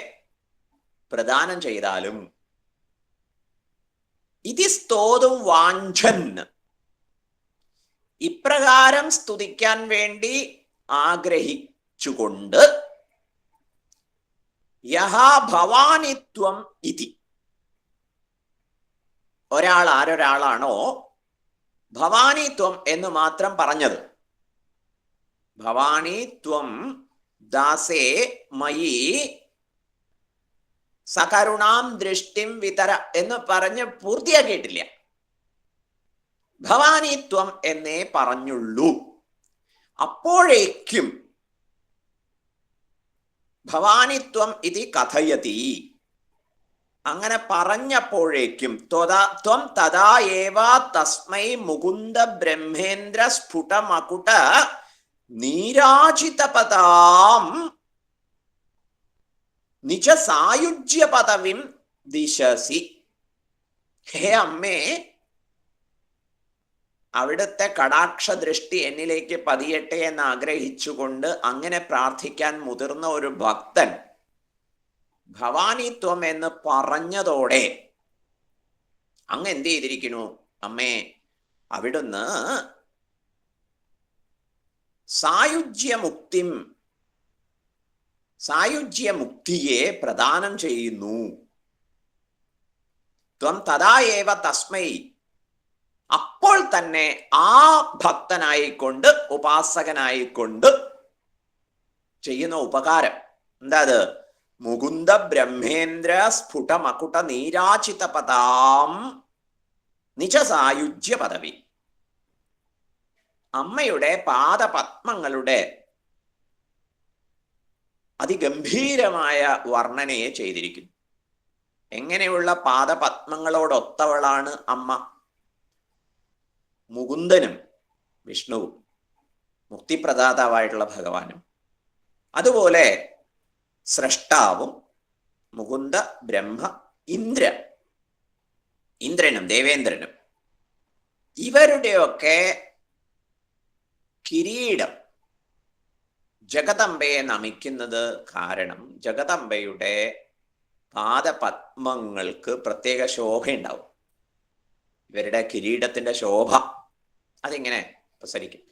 പ്രദാനം ചെയ്താലും. ഇതി സ്തോതും വാഞ്ചൻ, ഇപ്രകാരം സ്തുതിക്കാൻ വേണ്ടി ആഗ്രഹിച്ചുകൊണ്ട്, യഹാ ഭവാനിത്വം ഇതി, ഒരാൾ ആരൊരാളാണോ ഭവാനിത്വം എന്ന് മാത്രം പറഞ്ഞത്, ഭവാനിത്വം ദാസേ മയി സകരുണാം ദൃഷ്ടിം വിതര എന്ന് പറഞ്ഞ് പൂർത്തിയാക്കിയിട്ടില്ല. ഭവാനിത്വം എന്നേ പറഞ്ഞുള്ളൂ. അപ്പോഴേക്കും ഭവാനിത്വം ഇതി കഥയതി, അങ്ങനെ പറഞ്ഞപ്പോഴേക്കും ത്വം തഥാ ഏവ തസ്മൈ മുകുന്ദ ബ്രഹ്മേന്ദ്ര സ്ഫുട മകുട നീരാജിതപദാം നിജ സായുജ്യ പദവിം ദിശസി. ഹേ അമ്മേ, അവിടുത്തെ കടാക്ഷ ദൃഷ്ടി എന്നിലേക്ക് പതിയട്ടെ എന്ന് ആഗ്രഹിച്ചുകൊണ്ട് അങ്ങനെ പ്രാർത്ഥിക്കാൻ മുതിർന്ന ഒരു ഭക്തൻ ഭവാനിത്വം എന്ന് പറഞ്ഞതോടെ അങ്ങ് എന്ത് ചെയ്തിരിക്കുന്നു? അമ്മേ, അവിടുന്ന് സായുജ്യമുക്തിയെ പ്രദാനം ചെയ്യുന്നു. ത്വം തഥാ ഏവ തസ്മൈ, അപ്പോൾ തന്നെ ആ ഭക്തനായിക്കൊണ്ട്, ഉപാസകനായിക്കൊണ്ട് ചെയ്യുന്ന ഉപകാരം എന്താ? അത് മുകുന്ദ ബ്രഹ്മേന്ദ്ര സ്ഫുട മകുട നീരാചിത പദാം നിജ സായുജ്യ പദവി. അമ്മയുടെ പാദപത്മങ്ങളുടെ അതിഗംഭീരമായ വർണ്ണനയെ ചെയ്തിരിക്കുന്നു. എങ്ങനെയുള്ള പാദപത്മങ്ങളോടൊത്തവളാണ് അമ്മ? മുകുന്ദനും വിഷ്ണുവും, മുക്തിപ്രദാതാവായിട്ടുള്ള ഭഗവാനും, അതുപോലെ സ്രഷ്ടാവും മുകുന്ദ ബ്രഹ്മ ഇന്ദ്രനും ദേവേന്ദ്രനും, ഇവരുടെയൊക്കെ കിരീടം ജഗദംബയെ നമിക്കുന്നത് കാരണം ജഗദംബയുടെ പാദപത്മങ്ങൾക്ക് പ്രത്യേക ശോഭയുണ്ടാവും. ഇവരുടെ കിരീടത്തിന്റെ ശോഭ അതിങ്ങനെ പ്രസരിക്കും.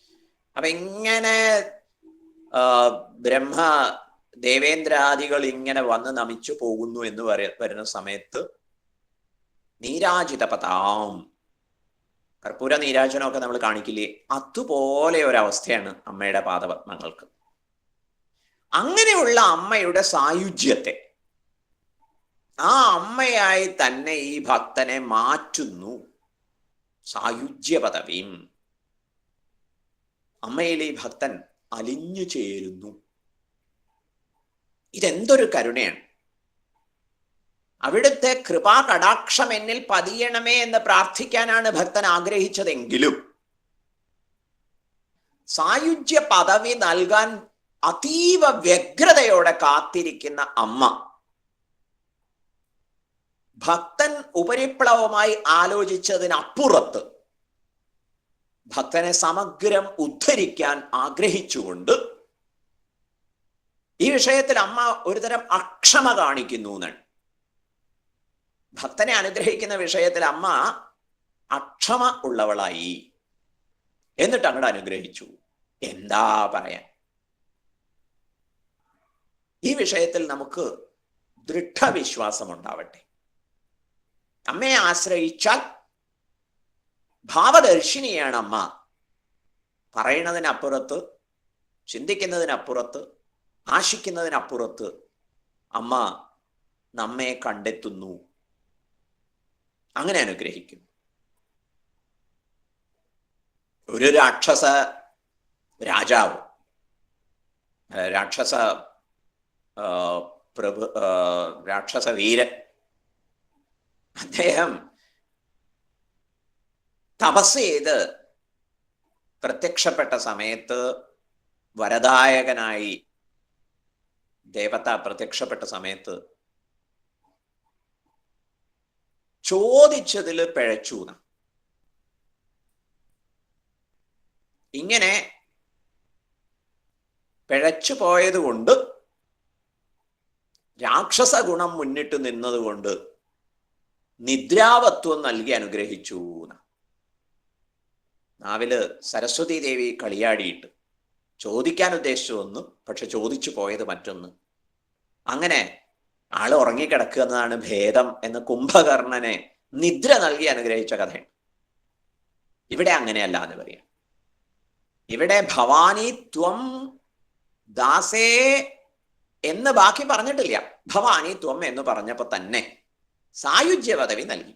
അപ്പൊ ഇങ്ങനെ ബ്രഹ്മ ദേവേന്ദ്രാദികൾ ഇങ്ങനെ വന്ന് നമിച്ചു പോകുന്നു എന്ന് വരുന്ന സമയത്ത് നീരാജിതപതാം, കർപ്പൂര നീരാജനമൊക്കെ നമ്മൾ കാണിക്കില്ലേ, അതുപോലെ ഒരവസ്ഥയാണ് അമ്മയുടെ പാദപത്മങ്ങൾക്ക്. അങ്ങനെയുള്ള അമ്മയുടെ സായുജ്യത്തെ, ആ അമ്മയായി തന്നെ ഈ ഭക്തനെ മാറ്റുന്നു. സായുജ്യ പദവിയും അമ്മയിൽ ഈ ഭക്തൻ അലിഞ്ഞു ചേരുന്നു. ഇതെന്തൊരു കരുണയാണ്! അവിടുത്തെ കൃപാ കടാക്ഷം എന്നിൽ പതിയണമേ എന്ന് പ്രാർത്ഥിക്കാനാണ് ഭക്തൻ ആഗ്രഹിച്ചതെങ്കിലും സായുജ്യ പദവി നൽകാൻ അതീവ വ്യഗ്രതയോടെ കാത്തിരിക്കുന്ന അമ്മ ഭക്തൻ ഉപരിപ്ലവമായി ആലോചിച്ചതിനപ്പുറത്ത് ഭക്തനെ സമഗ്രം ഉദ്ധരിക്കാൻ ആഗ്രഹിച്ചുകൊണ്ട് ഈ വിഷയത്തിൽ അമ്മ ഒരുതരം അക്ഷമ കാണിക്കുന്നു എന്നാണ്. ഭക്തനെ അനുഗ്രഹിക്കുന്ന വിഷയത്തിൽ അമ്മ അക്ഷമ ഉള്ളവളായി. എന്നിട്ട് അങ്ങോട്ട് അനുഗ്രഹിച്ചു. എന്താ പറയാൻ? ഈ വിഷയത്തിൽ നമുക്ക് ദൃഢവിശ്വാസം ഉണ്ടാവട്ടെ. അമ്മയെ ആശ്രയിച്ചാൽ ഭാവദർശിനിയാണ് അമ്മ. പറയുന്നതിനപ്പുറത്ത്, ചിന്തിക്കുന്നതിനപ്പുറത്ത്, ആശിക്കുന്നതിനപ്പുറത്ത് അമ്മ നമ്മെ കണ്ടെത്തുന്നു. അങ്ങനെ അനുഗ്രഹിക്കും. ഒരു രാക്ഷസ രാജാവ്, രാക്ഷസ വീരൻ, അദ്ദേഹം തപസ് ചെയ്ത് പ്രത്യക്ഷപ്പെട്ട സമയത്ത്, വരദായകനായി ദേവത പ്രത്യക്ഷപ്പെട്ട സമയത്ത് ചോദിച്ചതിൽ പിഴച്ചു. ഇങ്ങനെ പിഴച്ചു പോയത് കൊണ്ട്, രാക്ഷസ ഗുണം മുന്നിട്ട് നിന്നതുകൊണ്ട് നിദ്രാവത്വം നൽകി അനുഗ്രഹിച്ചു. നാവില് സരസ്വതി ദേവി കളിയാടിയിട്ട് ചോദിക്കാൻ ഉദ്ദേശിച്ചു ഒന്ന്, പക്ഷെ ചോദിച്ചു പോയത് മറ്റൊന്ന്. അങ്ങനെ ആള് ഉറങ്ങിക്കിടക്കുക എന്നതാണ് ഭേദം എന്ന് കുംഭകർണനെ നിദ്ര നൽകി അനുഗ്രഹിച്ച കഥയാണ്. ഇവിടെ അങ്ങനെയല്ല എന്ന് പറയാം. ഇവിടെ ഭവാനി ത്വം ദാസേ എന്ന് ബാക്കി പറഞ്ഞിട്ടില്ല. ഭവാനി ത്വം എന്ന് പറഞ്ഞപ്പോ തന്നെ സായുജ്യ പദവി നൽകി.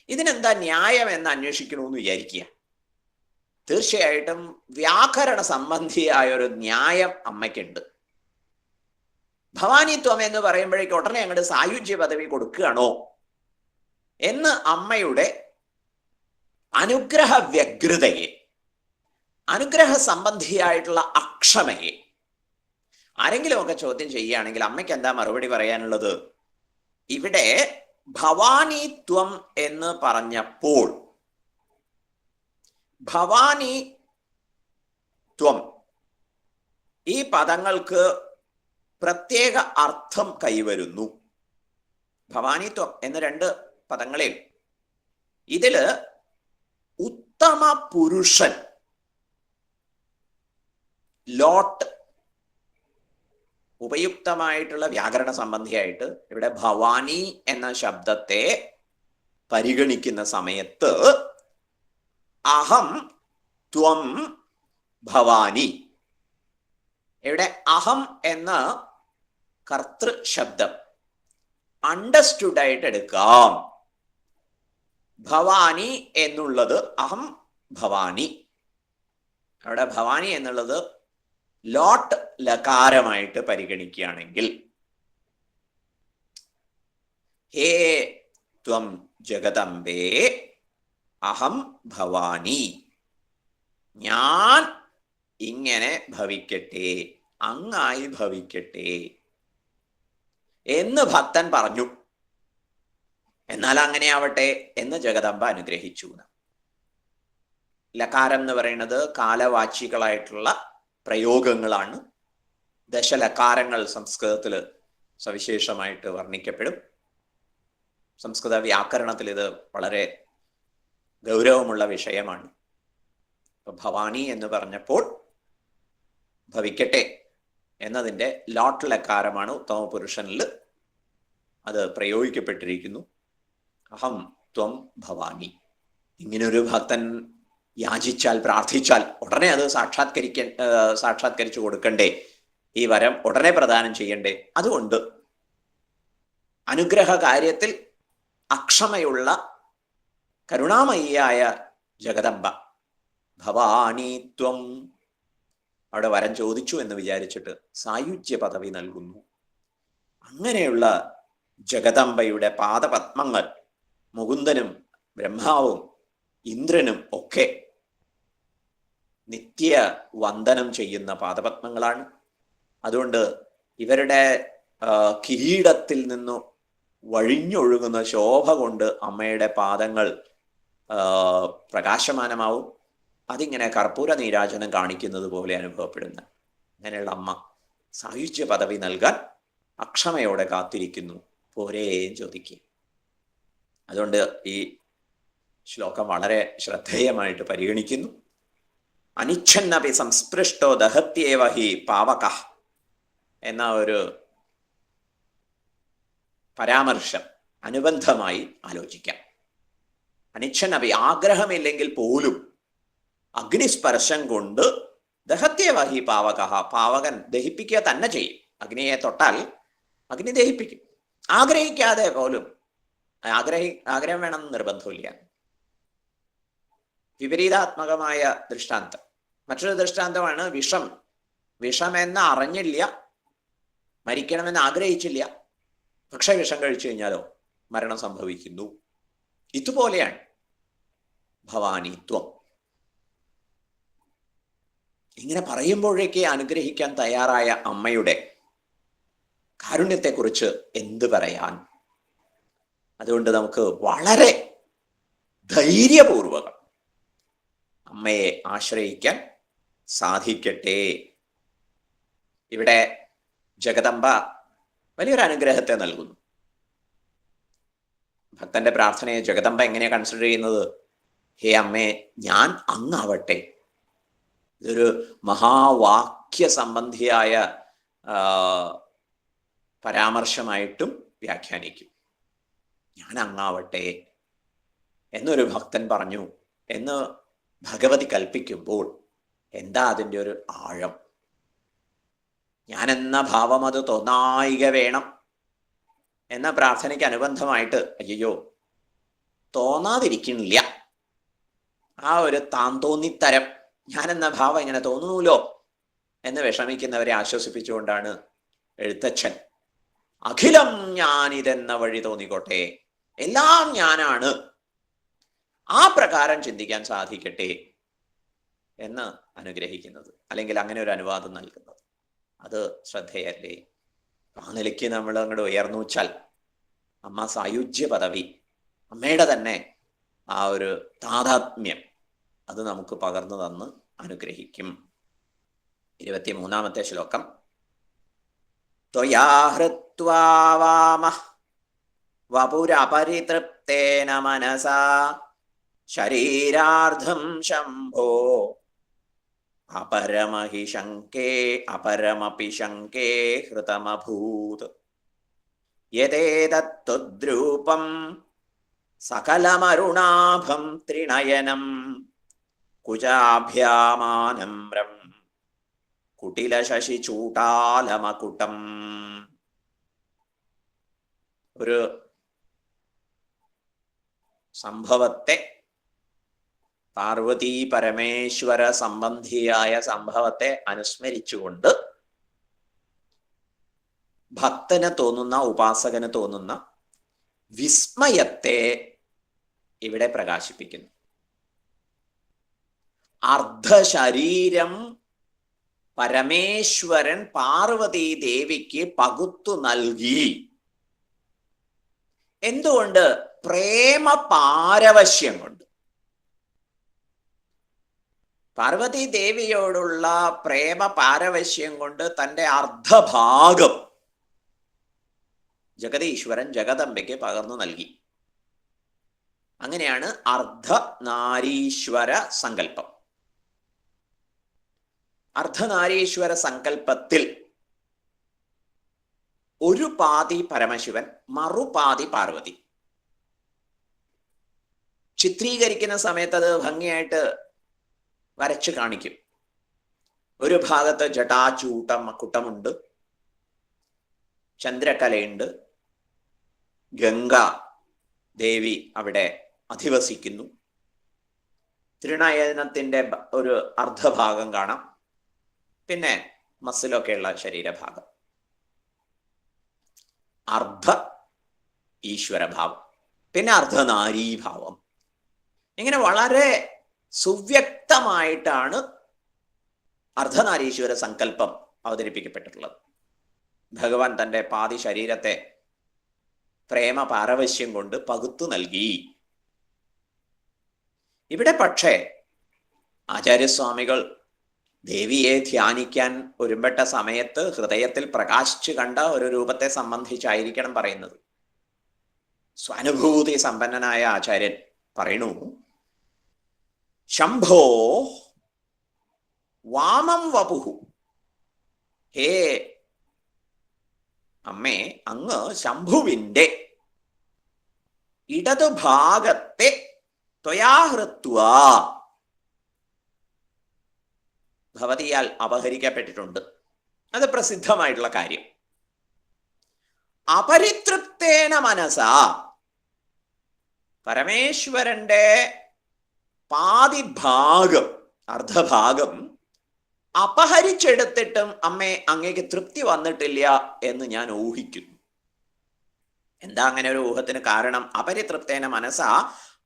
ഇതിനെന്താ ന്യായം എന്ന് അന്വേഷിക്കണമെന്ന് വിചാരിക്കുക. തീർച്ചയായിട്ടും വ്യാകരണ സംബന്ധിയായ ഒരു ന്യായം അമ്മയ്ക്കുണ്ട്. ഭവാനിത്വം എന്ന് പറയുമ്പോഴേക്ക് ഉടനെ അങ്ങോട്ട് സായുജ്യ പദവി കൊടുക്കുകയാണോ എന്ന് അമ്മയുടെ അനുഗ്രഹ വ്യഗ്രതയെ, അനുഗ്രഹ സംബന്ധിയായിട്ടുള്ള അക്ഷമയെ ആരെങ്കിലുമൊക്കെ ചോദ്യം ചെയ്യുകയാണെങ്കിൽ അമ്മയ്ക്ക് എന്താ മറുപടി പറയാനുള്ളത്? ഇവിടെ ഭവാനിത്വം എന്ന് പറഞ്ഞപ്പോൾ ഭവാനി ത്വം ഈ പദങ്ങൾക്ക് പ്രത്യേക അർത്ഥം കൈവരുന്നു. ഭവാനിത്വം എന്ന രണ്ട് പദങ്ങളിൽ ഇതില് ഉത്തമ പുരുഷൻ, ലോട്ട്, ഉപയുക്തമായിട്ടുള്ള വ്യാകരണ സംബന്ധിയായിട്ട് ഇവിടെ ഭവാനി എന്ന ശബ്ദത്തെ പരിഗണിക്കുന്ന സമയത്ത് അഹം ത്വം ഭവാനി, ഇവിടെ അഹം എന്ന കർത്തൃ ശബ്ദം അണ്ടർസ്റ്റുഡ് ആയിട്ട് എടുക്കാം. ഭവാനി എന്നുള്ളത് അഹം ഭവാനി, അവിടെ ഭവാനി എന്നുള്ളത് ലോട്ട് ലകാരമായിട്ട് പരിഗണിക്കുകയാണെങ്കിൽ ഹേ ത്വം ജഗദംബേ അഹം ഭവാനി, ഞാൻ ഇങ്ങനെ ഭവിക്കട്ടെ, അങ്ങായി ഭവിക്കട്ടെ എന്ന് ഭക്തൻ പറഞ്ഞു. എന്നാൽ അങ്ങനെ ആവട്ടെ എന്ന് ജഗദംബ അനുഗ്രഹിച്ചു. ലകാരം എന്ന് പറയുന്നത് കാലവാച്ചികളായിട്ടുള്ള പ്രയോഗങ്ങളാണ്. ദശലകാരങ്ങൾ സംസ്കൃതത്തിൽ സവിശേഷമായിട്ട് വർണ്ണിക്കപ്പെടും. സംസ്കൃത വ്യാകരണത്തിൽ ഇത് വളരെ ഗൗരവമുള്ള വിഷയമാണ്. ഭവാനി എന്ന് പറഞ്ഞപ്പോൾ ഭവിക്കട്ടെ എന്നതിൻ്റെ ലോട്ട് ലകാരമാണ് ഉത്തമ പുരുഷനിൽ അത് പ്രയോഗിക്കപ്പെട്ടിരിക്കുന്നു. അഹം ത്വം ഭവാനി. ഇങ്ങനൊരു ഭക്തൻ യാചിച്ചാൽ, പ്രാർത്ഥിച്ചാൽ ഉടനെ അത് സാക്ഷാത്കരിച്ചു കൊടുക്കണ്ടേ? ഈ വരം ഉടനെ പ്രദാനം ചെയ്യണ്ടേ? അതുകൊണ്ട് അനുഗ്രഹ കാര്യത്തിൽ അക്ഷമയുള്ള കരുണാമയിയായ ജഗദംബ ഭവാനി ത്വം, അവിടെ വരം ചോദിച്ചു എന്ന് വിചാരിച്ചിട്ട് സായുജ്യ പദവി നൽകുന്നു. അങ്ങനെയുള്ള ജഗദംബയുടെ പാദപത്മങ്ങൾ മുകുന്ദനും ബ്രഹ്മാവും ഇന്ദ്രനും ഒക്കെ നിത്യ വന്ദനം ചെയ്യുന്ന പാദപത്മങ്ങളാണ്. അതുകൊണ്ട് ഇവരുടെ കിരീടത്തിൽ നിന്നു വഴിഞ്ഞൊഴുകുന്ന ശോഭ കൊണ്ട് അമ്മയുടെ പാദങ്ങൾ പ്രകാശമാനമാവും. അതിങ്ങനെ കർപ്പൂര നീരാജനം കാണിക്കുന്നത് പോലെ അനുഭവപ്പെടുന്ന അങ്ങനെയുള്ള അമ്മ സായുജ്യ പദവി നൽകാൻ അക്ഷമയോടെ കാത്തിരിക്കുന്നു. പോരേ ചോദിക്കുക. അതുകൊണ്ട് ഈ ശ്ലോകം വളരെ ശ്രദ്ധേയമായിട്ട് പരിഗണിക്കുന്നു. അനിച്ഛന്നപി സംസ്പൃഷ്ടോ ദഹത്യേവ ഹി പാവക എന്ന ഒരു പരാമർശം അനുബന്ധമായി ആലോചിക്കാം. അനിച്ഛന്നപി, ആഗ്രഹമില്ലെങ്കിൽ പോലും അഗ്നിസ്പർശം കൊണ്ട് ദഹത്യേവ ഹി പാവക, പാവകൻ ദഹിപ്പിക്കുക തന്നെ ചെയ്യും. അഗ്നിയെ തൊട്ടാൽ അഗ്നി ദഹിപ്പിക്കും. ആഗ്രഹിക്കാതെ പോലും, ആഗ്രഹം വേണമെന്ന് നിർബന്ധമില്ല. വിപരീതാത്മകമായ ദൃഷ്ടാന്തം. മറ്റൊരു ദൃഷ്ടാന്തമാണ് വിഷം. വിഷമെന്ന് അറിഞ്ഞില്ല, മരിക്കണമെന്ന് ആഗ്രഹിച്ചില്ല, പക്ഷെ വിഷം കഴിച്ചു കഴിഞ്ഞാലോ മരണം സംഭവിക്കുന്നു. ഇതുപോലെയാണ് ഭവാനിത്വം. ഇങ്ങനെ പറയുമ്പോഴേക്ക് അനുഗ്രഹിക്കാൻ തയ്യാറായ അമ്മയുടെ കാരുണ്യത്തെക്കുറിച്ച് എന്ത് പറയാൻ? അതുകൊണ്ട് നമുക്ക് വളരെ ധൈര്യപൂർവകം അമ്മയെ ആശ്രയിക്കാൻ സാധിക്കട്ടെ. ഇവിടെ ജഗദംബ വലിയൊരു അനുഗ്രഹത്തെ നൽകുന്നു. ഭക്തന്റെ പ്രാർത്ഥനയെ ജഗദംബ എങ്ങനെയാണ് കൺസിഡർ ചെയ്യുന്നത്? ഹേ അമ്മേ, ഞാൻ അങ്ങാവട്ടെ. ഇതൊരു മഹാവാക്യ സംബന്ധിയായ പരാമർശമായിട്ടും വ്യാഖ്യാനിക്കും. ഞാൻ അങ്ങാവട്ടെ എന്നൊരു ഭക്തൻ പറഞ്ഞു എന്ന് ഭഗവതി കൽപ്പിക്കുമ്പോൾ എന്താ അതിൻ്റെ ഒരു ആഴം? ഞാനെന്ന ഭാവം അത് തോന്നായിക വേണം എന്ന പ്രാർത്ഥനയ്ക്ക് അനുബന്ധമായിട്ട് അയ്യോ തോന്നാതിരിക്കണില്ല, ആ ഒരു താന്തോന്നിത്തരം, ഞാനെന്ന ഭാവം ഇങ്ങനെ തോന്നുന്നല്ലോ എന്ന് വിഷമിക്കുന്നവരെ ആശ്വസിപ്പിച്ചുകൊണ്ടാണ് എഴുത്തച്ഛൻ അഖിലം ഞാനിതെന്ന വഴി തോന്നിക്കോട്ടെ, എല്ലാം ഞാനാണ്, ആ പ്രകാരം ചിന്തിക്കാൻ സാധിക്കട്ടെ എന്ന് അനുഗ്രഹിക്കുന്നത്, അല്ലെങ്കിൽ അങ്ങനെ ഒരു അനുവാദം നൽകുന്നത്. അത് ശ്രദ്ധേയല്ലേ? ആ നിലയ്ക്ക് നമ്മൾ അങ്ങോട്ട് ഉയർന്നു വെച്ചാൽ അമ്മ സായുജ്യ പദവി, അമ്മയുടെ തന്നെ ആ ഒരു താതാത്മ്യം അത് നമുക്ക് പകർന്നു തന്ന് അനുഗ്രഹിക്കും. 23-ാമത്തെ ശ്ലോകം. ത്വയാ ഹൃത്വാ വാമഃ വപുരപരിതൃപ്തേന മനസാ ശരീരാർദ്ധം ശംഭോ അപരമപി ശങ്കേ ഹൃതമഭൂത് യതേതത്ത്വദ്രൂപം സകലമരുണാഭം ത്രിനയനം കുജാഭ്യാമാനമ്രം കുടിലശശിചൂടാലമകുടം. ഒരു സംഭവത്തെ, പാർവതീ പരമേശ്വര സംബന്ധിയായ സംഭവത്തെ അനുസ്മരിച്ചുകൊണ്ട് ഭക്തന് തോന്നുന്ന, ഉപാസകന് തോന്നുന്ന വിസ്മയത്തെ ഇവിടെ പ്രകാശിപ്പിക്കുന്നു. അർദ്ധശരീരം പരമേശ്വരൻ പാർവതീ ദേവിക്ക് പകുത്തു നൽകി. എന്തുകൊണ്ട്? പ്രേമ പാരവശ്യം കൊണ്ട്. പാർവതീ ദേവിയോടുള്ള പ്രേമ പാരവശ്യം കൊണ്ട് തൻ്റെ അർദ്ധഭാഗം ജഗതീശ്വരൻ ജഗദംബയ്ക്ക് പകർന്നു നൽകി. അങ്ങനെയാണ് അർദ്ധനാരീശ്വര സങ്കല്പം. അർദ്ധനാരീശ്വര സങ്കല്പത്തിൽ ഒരു പാതി പരമശിവൻ, മറുപാതി പാർവതി. ചിത്രീകരിക്കുന്ന സമയത്ത് അത് ഭംഗിയായിട്ട് വരച്ച് കാണിക്കും. ഒരു ഭാഗത്ത് കുട്ടമുണ്ട്, ചന്ദ്രകലയുണ്ട്, ഗംഗ ദേവി അവിടെ അധിവസിക്കുന്നു, ത്രിനയനത്തിന്റെ ഒരു അർദ്ധഭാഗം കാണാം, പിന്നെ മസിലൊക്കെയുള്ള ശരീരഭാഗം, അർദ്ധ ഈശ്വരഭാവം, പിന്നെ അർദ്ധനാരീഭാവം. ഇങ്ങനെ വളരെ സുവ്യക്തമായിട്ടാണ് അർദ്ധനാരീശ്വര സങ്കല്പം അവതരിപ്പിക്കപ്പെട്ടിട്ടുള്ളത്. ഭഗവാൻ തൻ്റെ പാതി ശരീരത്തെ പ്രേമ പാരവശ്യം കൊണ്ട് പകുത്തു നൽകി. ഇവിടെ പക്ഷേ ആചാര്യസ്വാമികൾ ദേവിയെ ധ്യാനിക്കാൻ ഒരുമ്പെട്ട സമയത്ത് ഹൃദയത്തിൽ പ്രകാശിച്ചു കണ്ട ഒരു രൂപത്തെ സംബന്ധിച്ചായിരിക്കണം പറയുന്നത്. സ്വാനുഭൂതി സമ്പന്നനായ ആചാര്യൻ പറയണു, ശംഭോ വാമം വപുഹു. ഹേ അമ്മേ, അങ്ങ് ശംഭുവിൻ്റെ ഇടതുഭാഗത്തെ ത്വയാഹൃത്വാ ഭവതിയാൽ അപഹരിക്കപ്പെട്ടിട്ടുണ്ട്. അത് പ്രസിദ്ധമായിട്ടുള്ള കാര്യം. അപരിതൃപ്തേന മനസാ, പരമേശ്വരന്റെ പാതിഭാഗം, അർദ്ധഭാഗം അപഹരിച്ചെടുത്തിട്ടും അമ്മേ അങ്ങേക്ക് തൃപ്തി വന്നിട്ടില്ല എന്ന് ഞാൻ ഊഹിക്കുന്നു. എന്താ അങ്ങനെ ഒരു ഊഹത്തിന് കാരണം? അപരിതൃപ്തേന മനസാ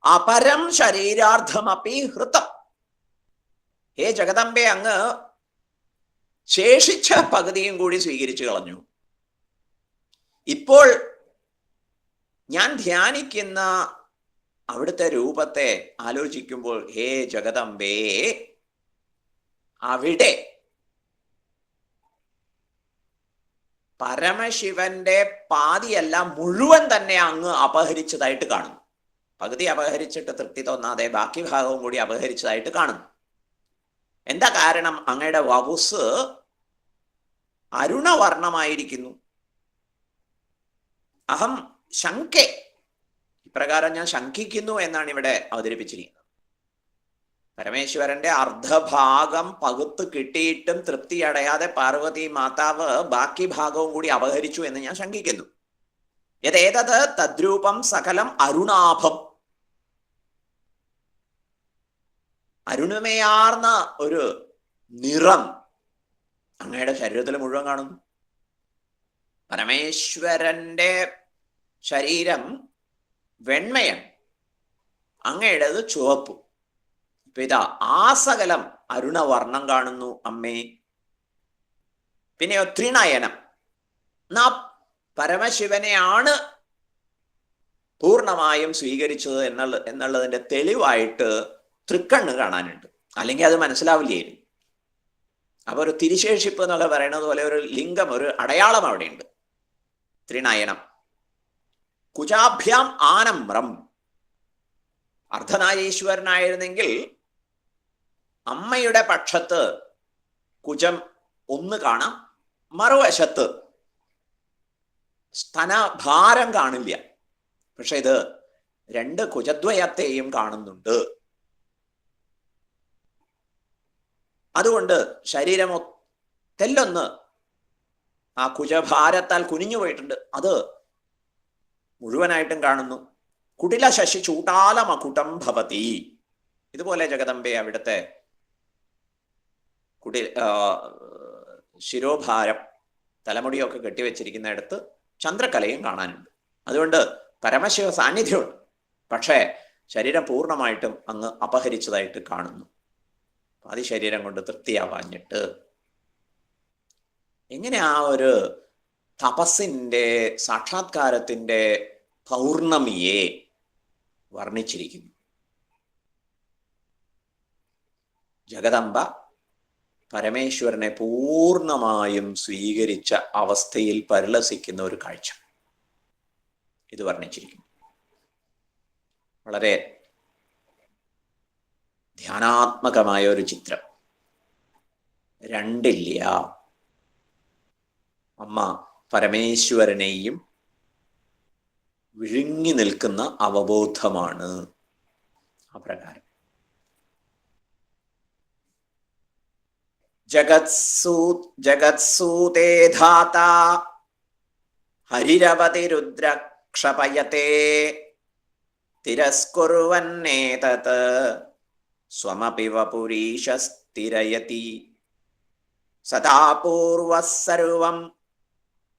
അപരം ശരീരാർത്ഥമപി ഹൃതം. ഹേ ജഗദംബെ, അങ്ങ് ശേഷിച്ച പകുതിയും കൂടി സ്വീകരിച്ചു കളഞ്ഞു. ഇപ്പോൾ ഞാൻ ധ്യാനിക്കുന്ന അവിടുത്തെ രൂപത്തെ ആലോചിക്കുമ്പോൾ ഹേ ജഗദംബേ, അവിടെ പരമശിവന്റെ പാതിയല്ല മുഴുവൻ തന്നെ അങ്ങ് അപഹരിച്ചതായിട്ട് കാണുന്നു. പകുതി അപഹരിച്ചിട്ട് തൃപ്തി തോന്നാതെ ബാക്കി ഭാഗവും കൂടി അപഹരിച്ചതായിട്ട് കാണുന്നു. എന്താ കാരണം? അങ്ങയുടെ വപുസ് അരുണവർണ്ണമായിരിക്കുന്നു. അഹം ശങ്കേ, ഇപ്രകാരം ഞാൻ ശങ്കിക്കുന്നു എന്നാണ് ഇവിടെ അവതരിപ്പിച്ചിരിക്കുന്നത്. പരമേശ്വരന്റെ അർദ്ധഭാഗം പകുത്ത് കിട്ടിയിട്ടും തൃപ്തി അടയാതെ പാർവതി മാതാവ് ബാക്കി ഭാഗവും കൂടി അപഹരിച്ചു എന്ന് ഞാൻ ശങ്കിക്കുന്നു. യതേതത് തദ്രൂപം സകലം അരുണാഭം. അരുണമയാർന്ന ഒരു നിറം അങ്ങയുടെ ശരീരത്തിൽ മുഴുവൻ കാണുന്നു. പരമേശ്വരന്റെ ശരീരം വെണ്മയാണ്, അങ്ങയുടേത് ചുവപ്പ്. ഇതാ ആ സകലം അരുണവർണ്ണം കാണുന്നു അമ്മേ. പിന്നെ ത്രിനയനം, പരമശിവനെയാണ് പൂർണ്ണമായും സ്വീകരിച്ചത് എന്നുള്ളതിന്റെ തെളിവായിട്ട് തൃക്കണ്ണ് കാണാനുണ്ട്. അല്ലെങ്കിൽ അത് മനസ്സിലാവില്ലായിരുന്നു. അപ്പൊ ഒരു തിരിശേഷിപ്പ് എന്നൊക്കെ പറയുന്നത് പോലെ ഒരു ലിംഗം, ഒരു അടയാളം അവിടെയുണ്ട്. ത്രിനയനം. കുജാഭ്യാം ആനമ്രം. അർദ്ധനാരീശ്വരനായിരുന്നെങ്കിൽ അമ്മയുടെ പക്ഷത്ത് കുജം ഒന്ന് കാണാം, മറുവശത്ത് സ്തനഭാരം കാണില്ല. പക്ഷെ ഇത് രണ്ട് കുജദ്വയത്തെയും കാണുന്നുണ്ട്. അതുകൊണ്ട് ശരീരം തെല്ലൊന്ന് ആ കുജഭാരത്താൽ കുനിഞ്ഞു പോയിട്ടുണ്ട്, അത് മുഴുവനായിട്ടും കാണുന്നു. കുടില ശശി ചൂട്ടാല മകുടം ഭവതി. ഇതുപോലെ ജഗദംബെ അവിടുത്തെ ശിരോഭാരം, തലമുടിയൊക്കെ കെട്ടിവെച്ചിരിക്കുന്നിടത്ത് ചന്ദ്രകലയും കാണാനുണ്ട്. അതുകൊണ്ട് പരമശിവ സാന്നിധ്യമുണ്ട്. പക്ഷേ ശരീരം പൂർണ്ണമായിട്ടും അങ്ങ് അപഹരിച്ചതായിട്ട് കാണുന്നു. പാതി ശരീരം കൊണ്ട് തൃപ്തിയാവാഞ്ഞിട്ട് എങ്ങനെ ആ ഒരു തപസ്സിൻ്റെ സാക്ഷാത്കാരത്തിൻ്റെ പൗർണമിയെ വർണ്ണിച്ചിരിക്കുന്നു. ജഗദംബ പരമേശ്വരനെ പൂർണ്ണമായും സ്വീകരിച്ച അവസ്ഥയിൽ പരിലസിക്കുന്ന ഒരു കാഴ്ച ഇത് വർണ്ണിച്ചിരിക്കുന്നു. വളരെ ധ്യാനാത്മകമായ ഒരു ചിത്രം. രണ്ടില്ല. അമ്മ പരമേശ്വരനെയും വിഴുങ്ങി നിൽക്കുന്ന അവബോധമാണ് അപ്രകാരം. ജഗത്സൂതേ ധാത ഹരിരവതി രുദ്രക്ഷപയത്തെ തിരസ്കുർവന്നേതത് സ്വമപി വപുരീശസ്ഥിരയതി സദാ പൂർവഃ സർവം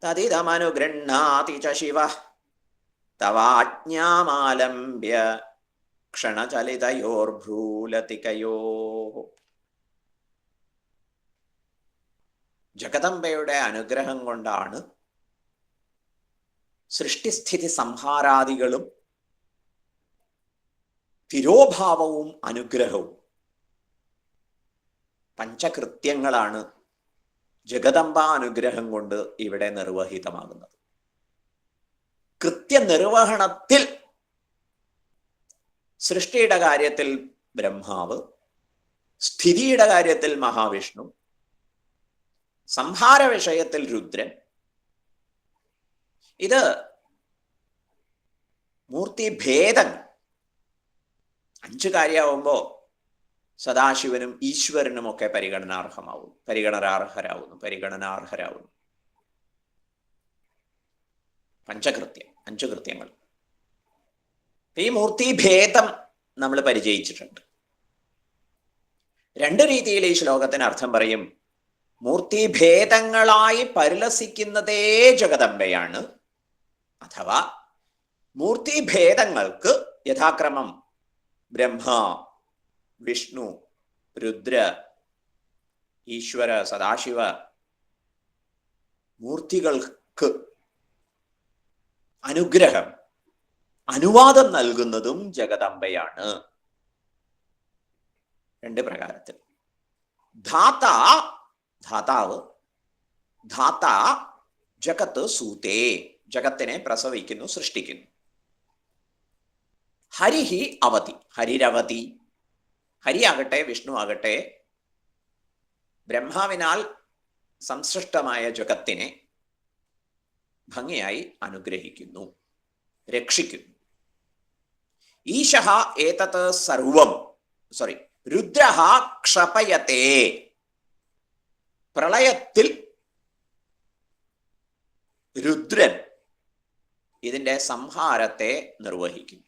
തദിദമനുഗൃഹ്ണാതി ച ശിവഃ തവാജ്ഞാമാലംബ്യ ക്ഷണചലിതയോർഭ്രൂലതികയോഃ. ജഗദംബയുടെ അനുഗ്രഹം കൊണ്ടാണ് സൃഷ്ടിസ്ഥിതി സംഹാരാദികളും തിരോഭാവവും അനുഗ്രഹവും. പഞ്ചകൃത്യങ്ങളാണ് ജഗദംബ അനുഗ്രഹം കൊണ്ട് ഇവിടെ നിർവഹിതമാകുന്നത്. കൃത്യനിർവഹണത്തിൽ സൃഷ്ടിയുടെ കാര്യത്തിൽ ബ്രഹ്മാവ്, സ്ഥിതിയുടെ കാര്യത്തിൽ മഹാവിഷ്ണു, സംഹാര വിഷയത്തിൽ രുദ്രൻ. ഇത് മൂർത്തിഭേദങ്ങൾ. 5 കാര്യമാവുമ്പോ സദാശിവനും ഈശ്വരനും ഒക്കെ പരിഗണനാർഹരാകുന്നു. പഞ്ചകൃത്യം, 5 കൃത്യങ്ങൾ. ഈ മൂർത്തിഭേദം നമ്മൾ പരിചയിച്ചിട്ടുണ്ട്. 2 രീതിയിൽ ഈ ശ്ലോകത്തിന് അർത്ഥം പറയും. മൂർത്തിഭേദങ്ങളായി പരിലസിക്കുന്നതേ ജഗദംബയാണ്. അഥവാ മൂർത്തിഭേദങ്ങൾക്ക് യഥാക്രമം ബ്രഹ്മ, വിഷ്ണു, രുദ്ര, ഈശ്വര, സദാശിവ മൂർത്തികൾക്ക് അനുവാദം നൽകുന്നതും ജഗദംബയാണ്. 2 പ്രകാരത്തിൽ. ധാതാവ്, ജഗത്ത് സൂതേ, ജഗത്തിനെ പ്രസവിക്കുന്നു, സൃഷ്ടിക്കുന്നു. ഹരിഹി അവതി, ഹരിരവതി. ഹരിയാകട്ടെ വിഷ്ണു ആകട്ടെ ബ്രഹ്മാവിനാൽ സംസൃഷ്ടമായ ജഗത്തിനെ ഭംഗിയായി അനുഗ്രഹിക്കുന്നു, രക്ഷിക്കുന്നു. ഈശഃ ഏതത് സർവം രുദ്രഃ ക്ഷപയത്തെ. പ്രളയത്തിൽ രുദ്രൻ ഇതിന്റെ സംഹാരത്തെ നിർവഹിക്കുന്നു.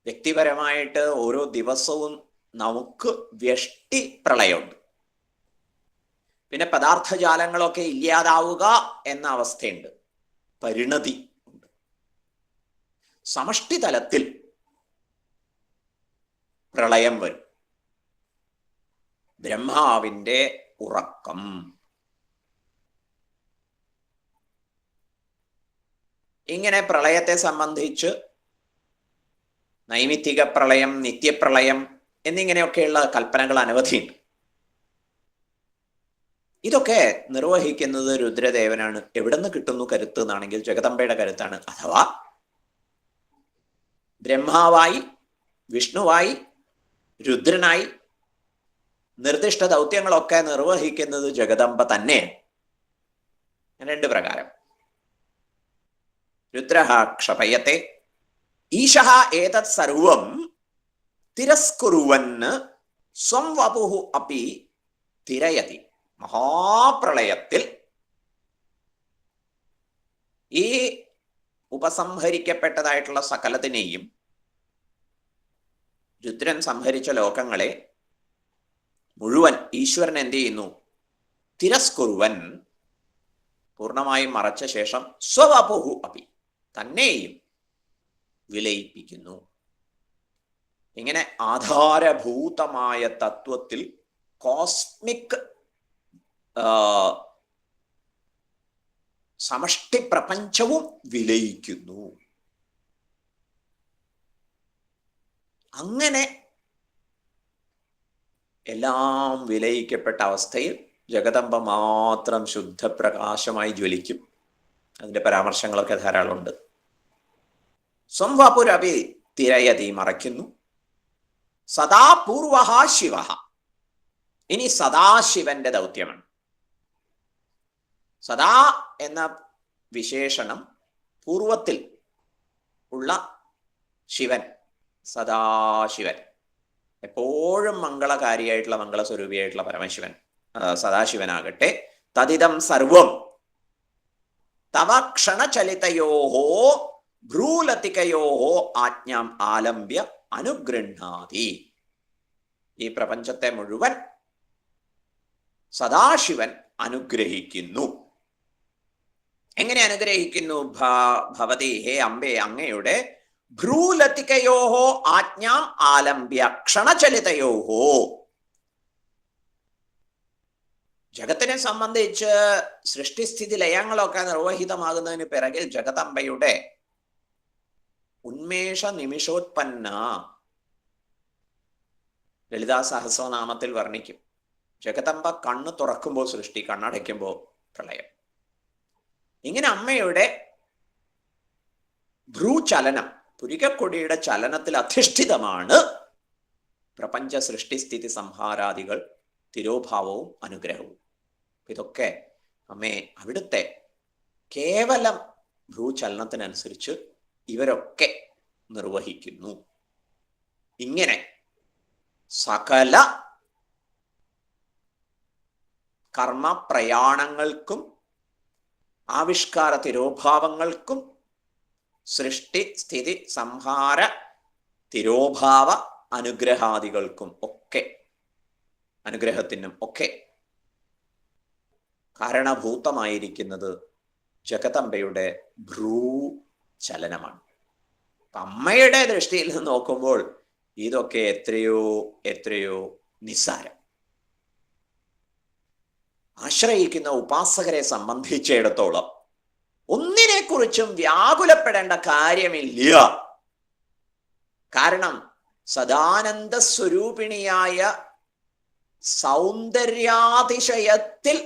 വ്യക്തിപരമായിട്ട് ഓരോ ദിവസവും നമുക്ക് വ്യഷ്ടി പ്രളയമുണ്ട്. പിന്നെ പദാർത്ഥജാലങ്ങളൊക്കെ ഇല്ലാതാവുക എന്ന അവസ്ഥയുണ്ട്, പരിണതി ഉണ്ട്. സമഷ്ടി തലത്തിൽ പ്രളയം വരും. ബ്രഹ്മാവിൻ്റെ ഉറക്കം. ഇങ്ങനെ പ്രളയത്തെ സംബന്ധിച്ച് നൈമിത്തിക പ്രളയം, നിത്യപ്രളയം എന്നിങ്ങനെയൊക്കെയുള്ള കൽപ്പനകൾ അനവധിയുണ്ട്. ഇതൊക്കെ നിർവഹിക്കുന്നത് രുദ്രദേവനാണ്. എവിടെ നിന്ന് കിട്ടുന്നു കരുത്ത് എന്നാണെങ്കിൽ ജഗദംബയുടെ കരുത്താണ്. അഥവാ ബ്രഹ്മാവായി, വിഷ്ണുവായി, രുദ്രനായി നിർദ്ദിഷ്ട ദൗത്യങ്ങളൊക്കെ നിർവഹിക്കുന്നത് ജഗദംബ തന്നെയാണ്. 2 പ്രകാരം. രുദ്രഃ ക്ഷപയത്തെ, ഈശഃ ഏതത് സർവം തിരസ്കുറുവൻ സ്വം വപുഃ അപി തിരയതി. മഹാപ്രളയത്തിൽ ഈ ഉപസംഹരിക്കപ്പെട്ടതായിട്ടുള്ള സകലത്തിനെയും രുദ്രൻ സംഹരിച്ച ലോകങ്ങളെ മുഴുവൻ ഈശ്വരൻ എന്ത് ചെയ്യുന്നു? തിരസ്കുറുവൻ, പൂർണ്ണമായും മറച്ച ശേഷം സ്വവപുഹു അപി, തന്നെയും വിലയിപ്പിക്കുന്നു. ഇങ്ങനെ ആധാരഭൂതമായ തത്വത്തിൽ കോസ്മിക് സമഷ്ടി പ്രപഞ്ചവും വിലയിക്കുന്നു. അങ്ങനെ എല്ലാം വിലയിക്കപ്പെട്ട അവസ്ഥയിൽ ജഗദംബ മാത്രം ശുദ്ധപ്രകാശമായി ജ്വലിക്കും. അതിന്റെ പരാമർശങ്ങളൊക്കെ ധാരാളമുണ്ട്. സംവപുരപി തിരയതി, മറയ്ക്കുന്നു. സദാ പൂർവ ശിവ, ഇനി സദാശിവന്റെ ദൗത്യമാണ്. സദാ എന്ന വിശേഷണം പൂർവത്തിൽ ഉള്ള ശിവൻ, സദാശിവൻ, എപ്പോഴും മംഗളകാരിയായിട്ടുള്ള മംഗളസ്വരൂപിയായിട്ടുള്ള പരമശിവൻ സദാശിവനാകട്ടെ, തദിദം സർവം തവ ക്ഷണചലിതയോഹോ ഭ്രൂലതികയോഹോ ആജ്ഞാം ആലംബ്യ അനുഗൃഹാതി. ഈ പ്രപഞ്ചത്തെ മുഴുവൻ സദാശിവൻ അനുഗ്രഹിക്കുന്നു. എങ്ങനെ അനുഗ്രഹിക്കുന്നു? ഭവതി, ഹേ അംബേ, അങ്ങയുടെ ഭ്രൂലതികയോഹോ ആജ്ഞാം ആലംബ്യ ക്ഷണചലിതയോഹോ. ജഗത്തിനെ സംബന്ധിച്ച് സൃഷ്ടിസ്ഥിതി ലയങ്ങളൊക്കെ നിർവഹിതമാകുന്നതിന് പിറകിൽ ജഗദംബയുടെ ഉന്മേഷ നിമിഷോത്പന്ന ലളിതാ സഹസ്രനാമത്തിൽ വർണ്ണിക്കും. ജഗദംബ കണ്ണ് തുറക്കുമ്പോൾ സൃഷ്ടി, കണ്ണടയ്ക്കുമ്പോൾ പ്രളയം. ഇങ്ങനെ അമ്മയുടെ ഭ്രൂചലനം, പുരികക്കൊടിയുടെ ചലനത്തിൽ അധിഷ്ഠിതമാണ് പ്രപഞ്ച സൃഷ്ടിസ്ഥിതി സംഹാരാദികൾ, തിരോഭാവവും അനുഗ്രഹവും. ഇതൊക്കെ അമ്മേ അവിടുത്തെ കേവലം ഭ്രൂചലനത്തിനനുസരിച്ച് ഇവരൊക്കെ നിർവഹിക്കുന്നു. ഇങ്ങനെ സകല കർമ്മപ്രയാണങ്ങൾക്കും ആവിഷ്കാര തിരോഭാവങ്ങൾക്കും സൃഷ്ടി സ്ഥിതി സംഹാര തിരോഭാവ അനുഗ്രഹാദികൾക്കും ഒക്കെ, അനുഗ്രഹത്തിനും ഒക്കെ കാരണഭൂതമായിരിക്കുന്നത് ജഗദംബയുടെ ഭ്രൂചലനമാണ്. അമ്മയുടെ ദൃഷ്ടിയിൽ നിന്ന് നോക്കുമ്പോൾ ഇതൊക്കെ എത്രയോ എത്രയോ നിസ്സാരം. ആശ്രയിക്കുന്ന ഉപാസകരെ സംബന്ധിച്ചിടത്തോളം ഒന്നിനെക്കുറിച്ചും വ്യാകുലപ്പെടേണ്ട കാര്യമില്ല. കാരണം സദാനന്ദ സ്വരൂപിണിയായ സൗന്ദര്യാതിശയത്തിൽ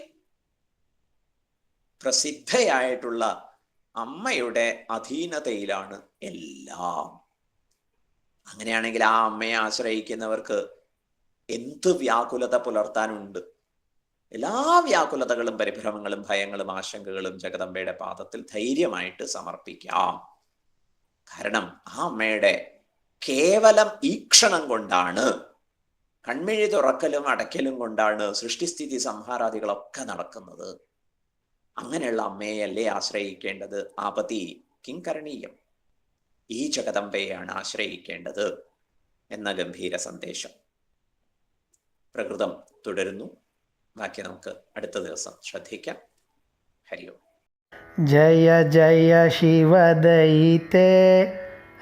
പ്രസിദ്ധയായിട്ടുള്ള അമ്മയുടെ അധീനതയിലാണ് എല്ലാം. അങ്ങനെയാണെങ്കിൽ ആ അമ്മയെ ആശ്രയിക്കുന്നവർക്ക് എന്ത് വ്യാകുലത പുലർത്താനുണ്ട്? എല്ലാ വ്യാകുലതകളും പരിഭ്രമങ്ങളും ഭയങ്ങളും ആശങ്കകളും ജഗദംബയുടെ പാദത്തിൽ ധൈര്യമായിട്ട് സമർപ്പിക്കാം. കാരണം ആ അമ്മയുടെ കേവലം ഈക്ഷണം കൊണ്ടാണ്, കൺമിഴി തുറക്കലും അടയ്ക്കലും കൊണ്ടാണ് സൃഷ്ടിസ്ഥിതി സംഹാരാദികളൊക്കെ നടക്കുന്നത്. അങ്ങനെയുള്ള അമ്മയെയല്ലേ ആശ്രയിക്കേണ്ടത്? ആപതി കിംകരണീയം, ഈ ജഗദംബയെയാണ് ആശ്രയിക്കേണ്ടത് എന്ന ഗംഭീര സന്ദേശം. പ്രകൃതം തുടരുന്നു. ബാക്കി നമുക്ക് അടുത്ത ദിവസം ശ്രദ്ധിക്കാം. ഹരി ഓം. ജയ ജയ ശിവദയിതേ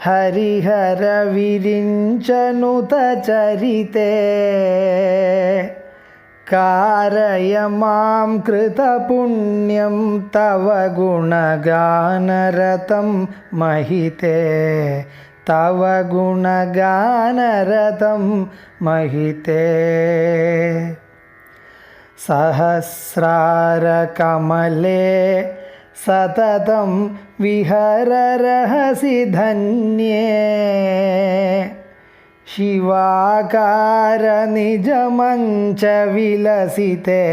ഹരിഹര വിരിഞ്ചനുത ചരിതേ കാരയ മാം കൃതപുണ്യം തവ ഗുണഗാനരതം മഹിതേ തവ ഗുണഗാനരതം മഹിതേ. സഹസ്രാരകമലേ സതതം വിഹരരഹസി ധന്യേ ശിവാകാര നിജമഞ്ച വിലസിതേ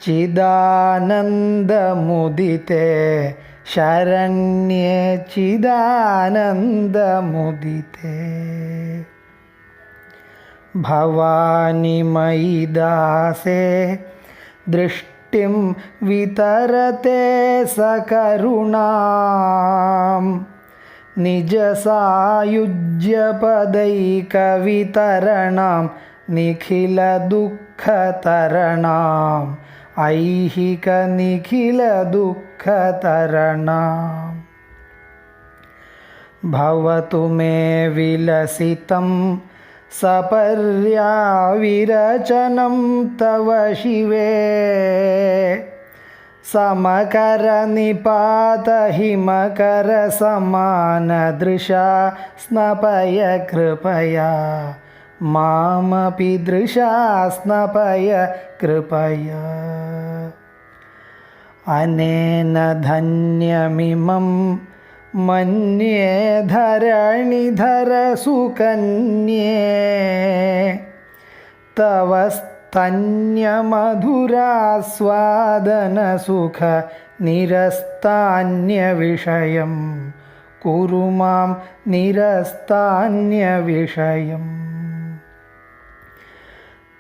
ചിദാനന്ദമുദിതേ ശരണ്യേ ചിദാനന്ദമുദിതേ. ഭവാനി മയി ദാസേ ദൃഷ്ടിം വിതരത്തെ സകരുണാം നിജസായുജ്യപദൈകവിതരണാം നിഖിലദുഃഖതരണാം ऐहिकनिखिलदुःखतरणाम् भवतु मे विलसितं सपर्याविरचनं तव शिवे समकरनिपातहिमकरसमानदृशा स्नपय कृपया मामपि दृशा स्नपय कृपया अनेन धन्यमिमं मन्ये धरणिधरसुकन्ये तव स्तन्यमधुरास्वादनसुख निरस्तान्यविषयं कुरु मां निरस्तान्यविषयम्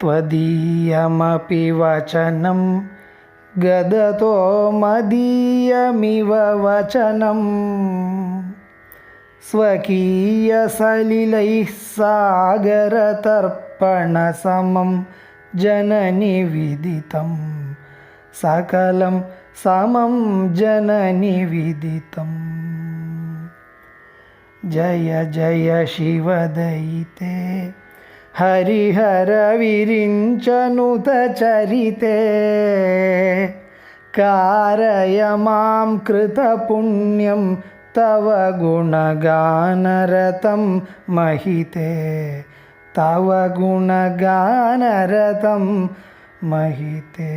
त्वदीयमपि वचनं गदतो मदीयमिव वचनं स्वकीयसलिलैः सागरतर्पणसमं जननि विदितं सकलं समं जननि विदितम् जय जय शिवदयिते हरिहरविरिञ्चनुतचरिते कारय मां कृतपुण्यं तव गुणगानरतं महिते तव गुणगानरतं महिते।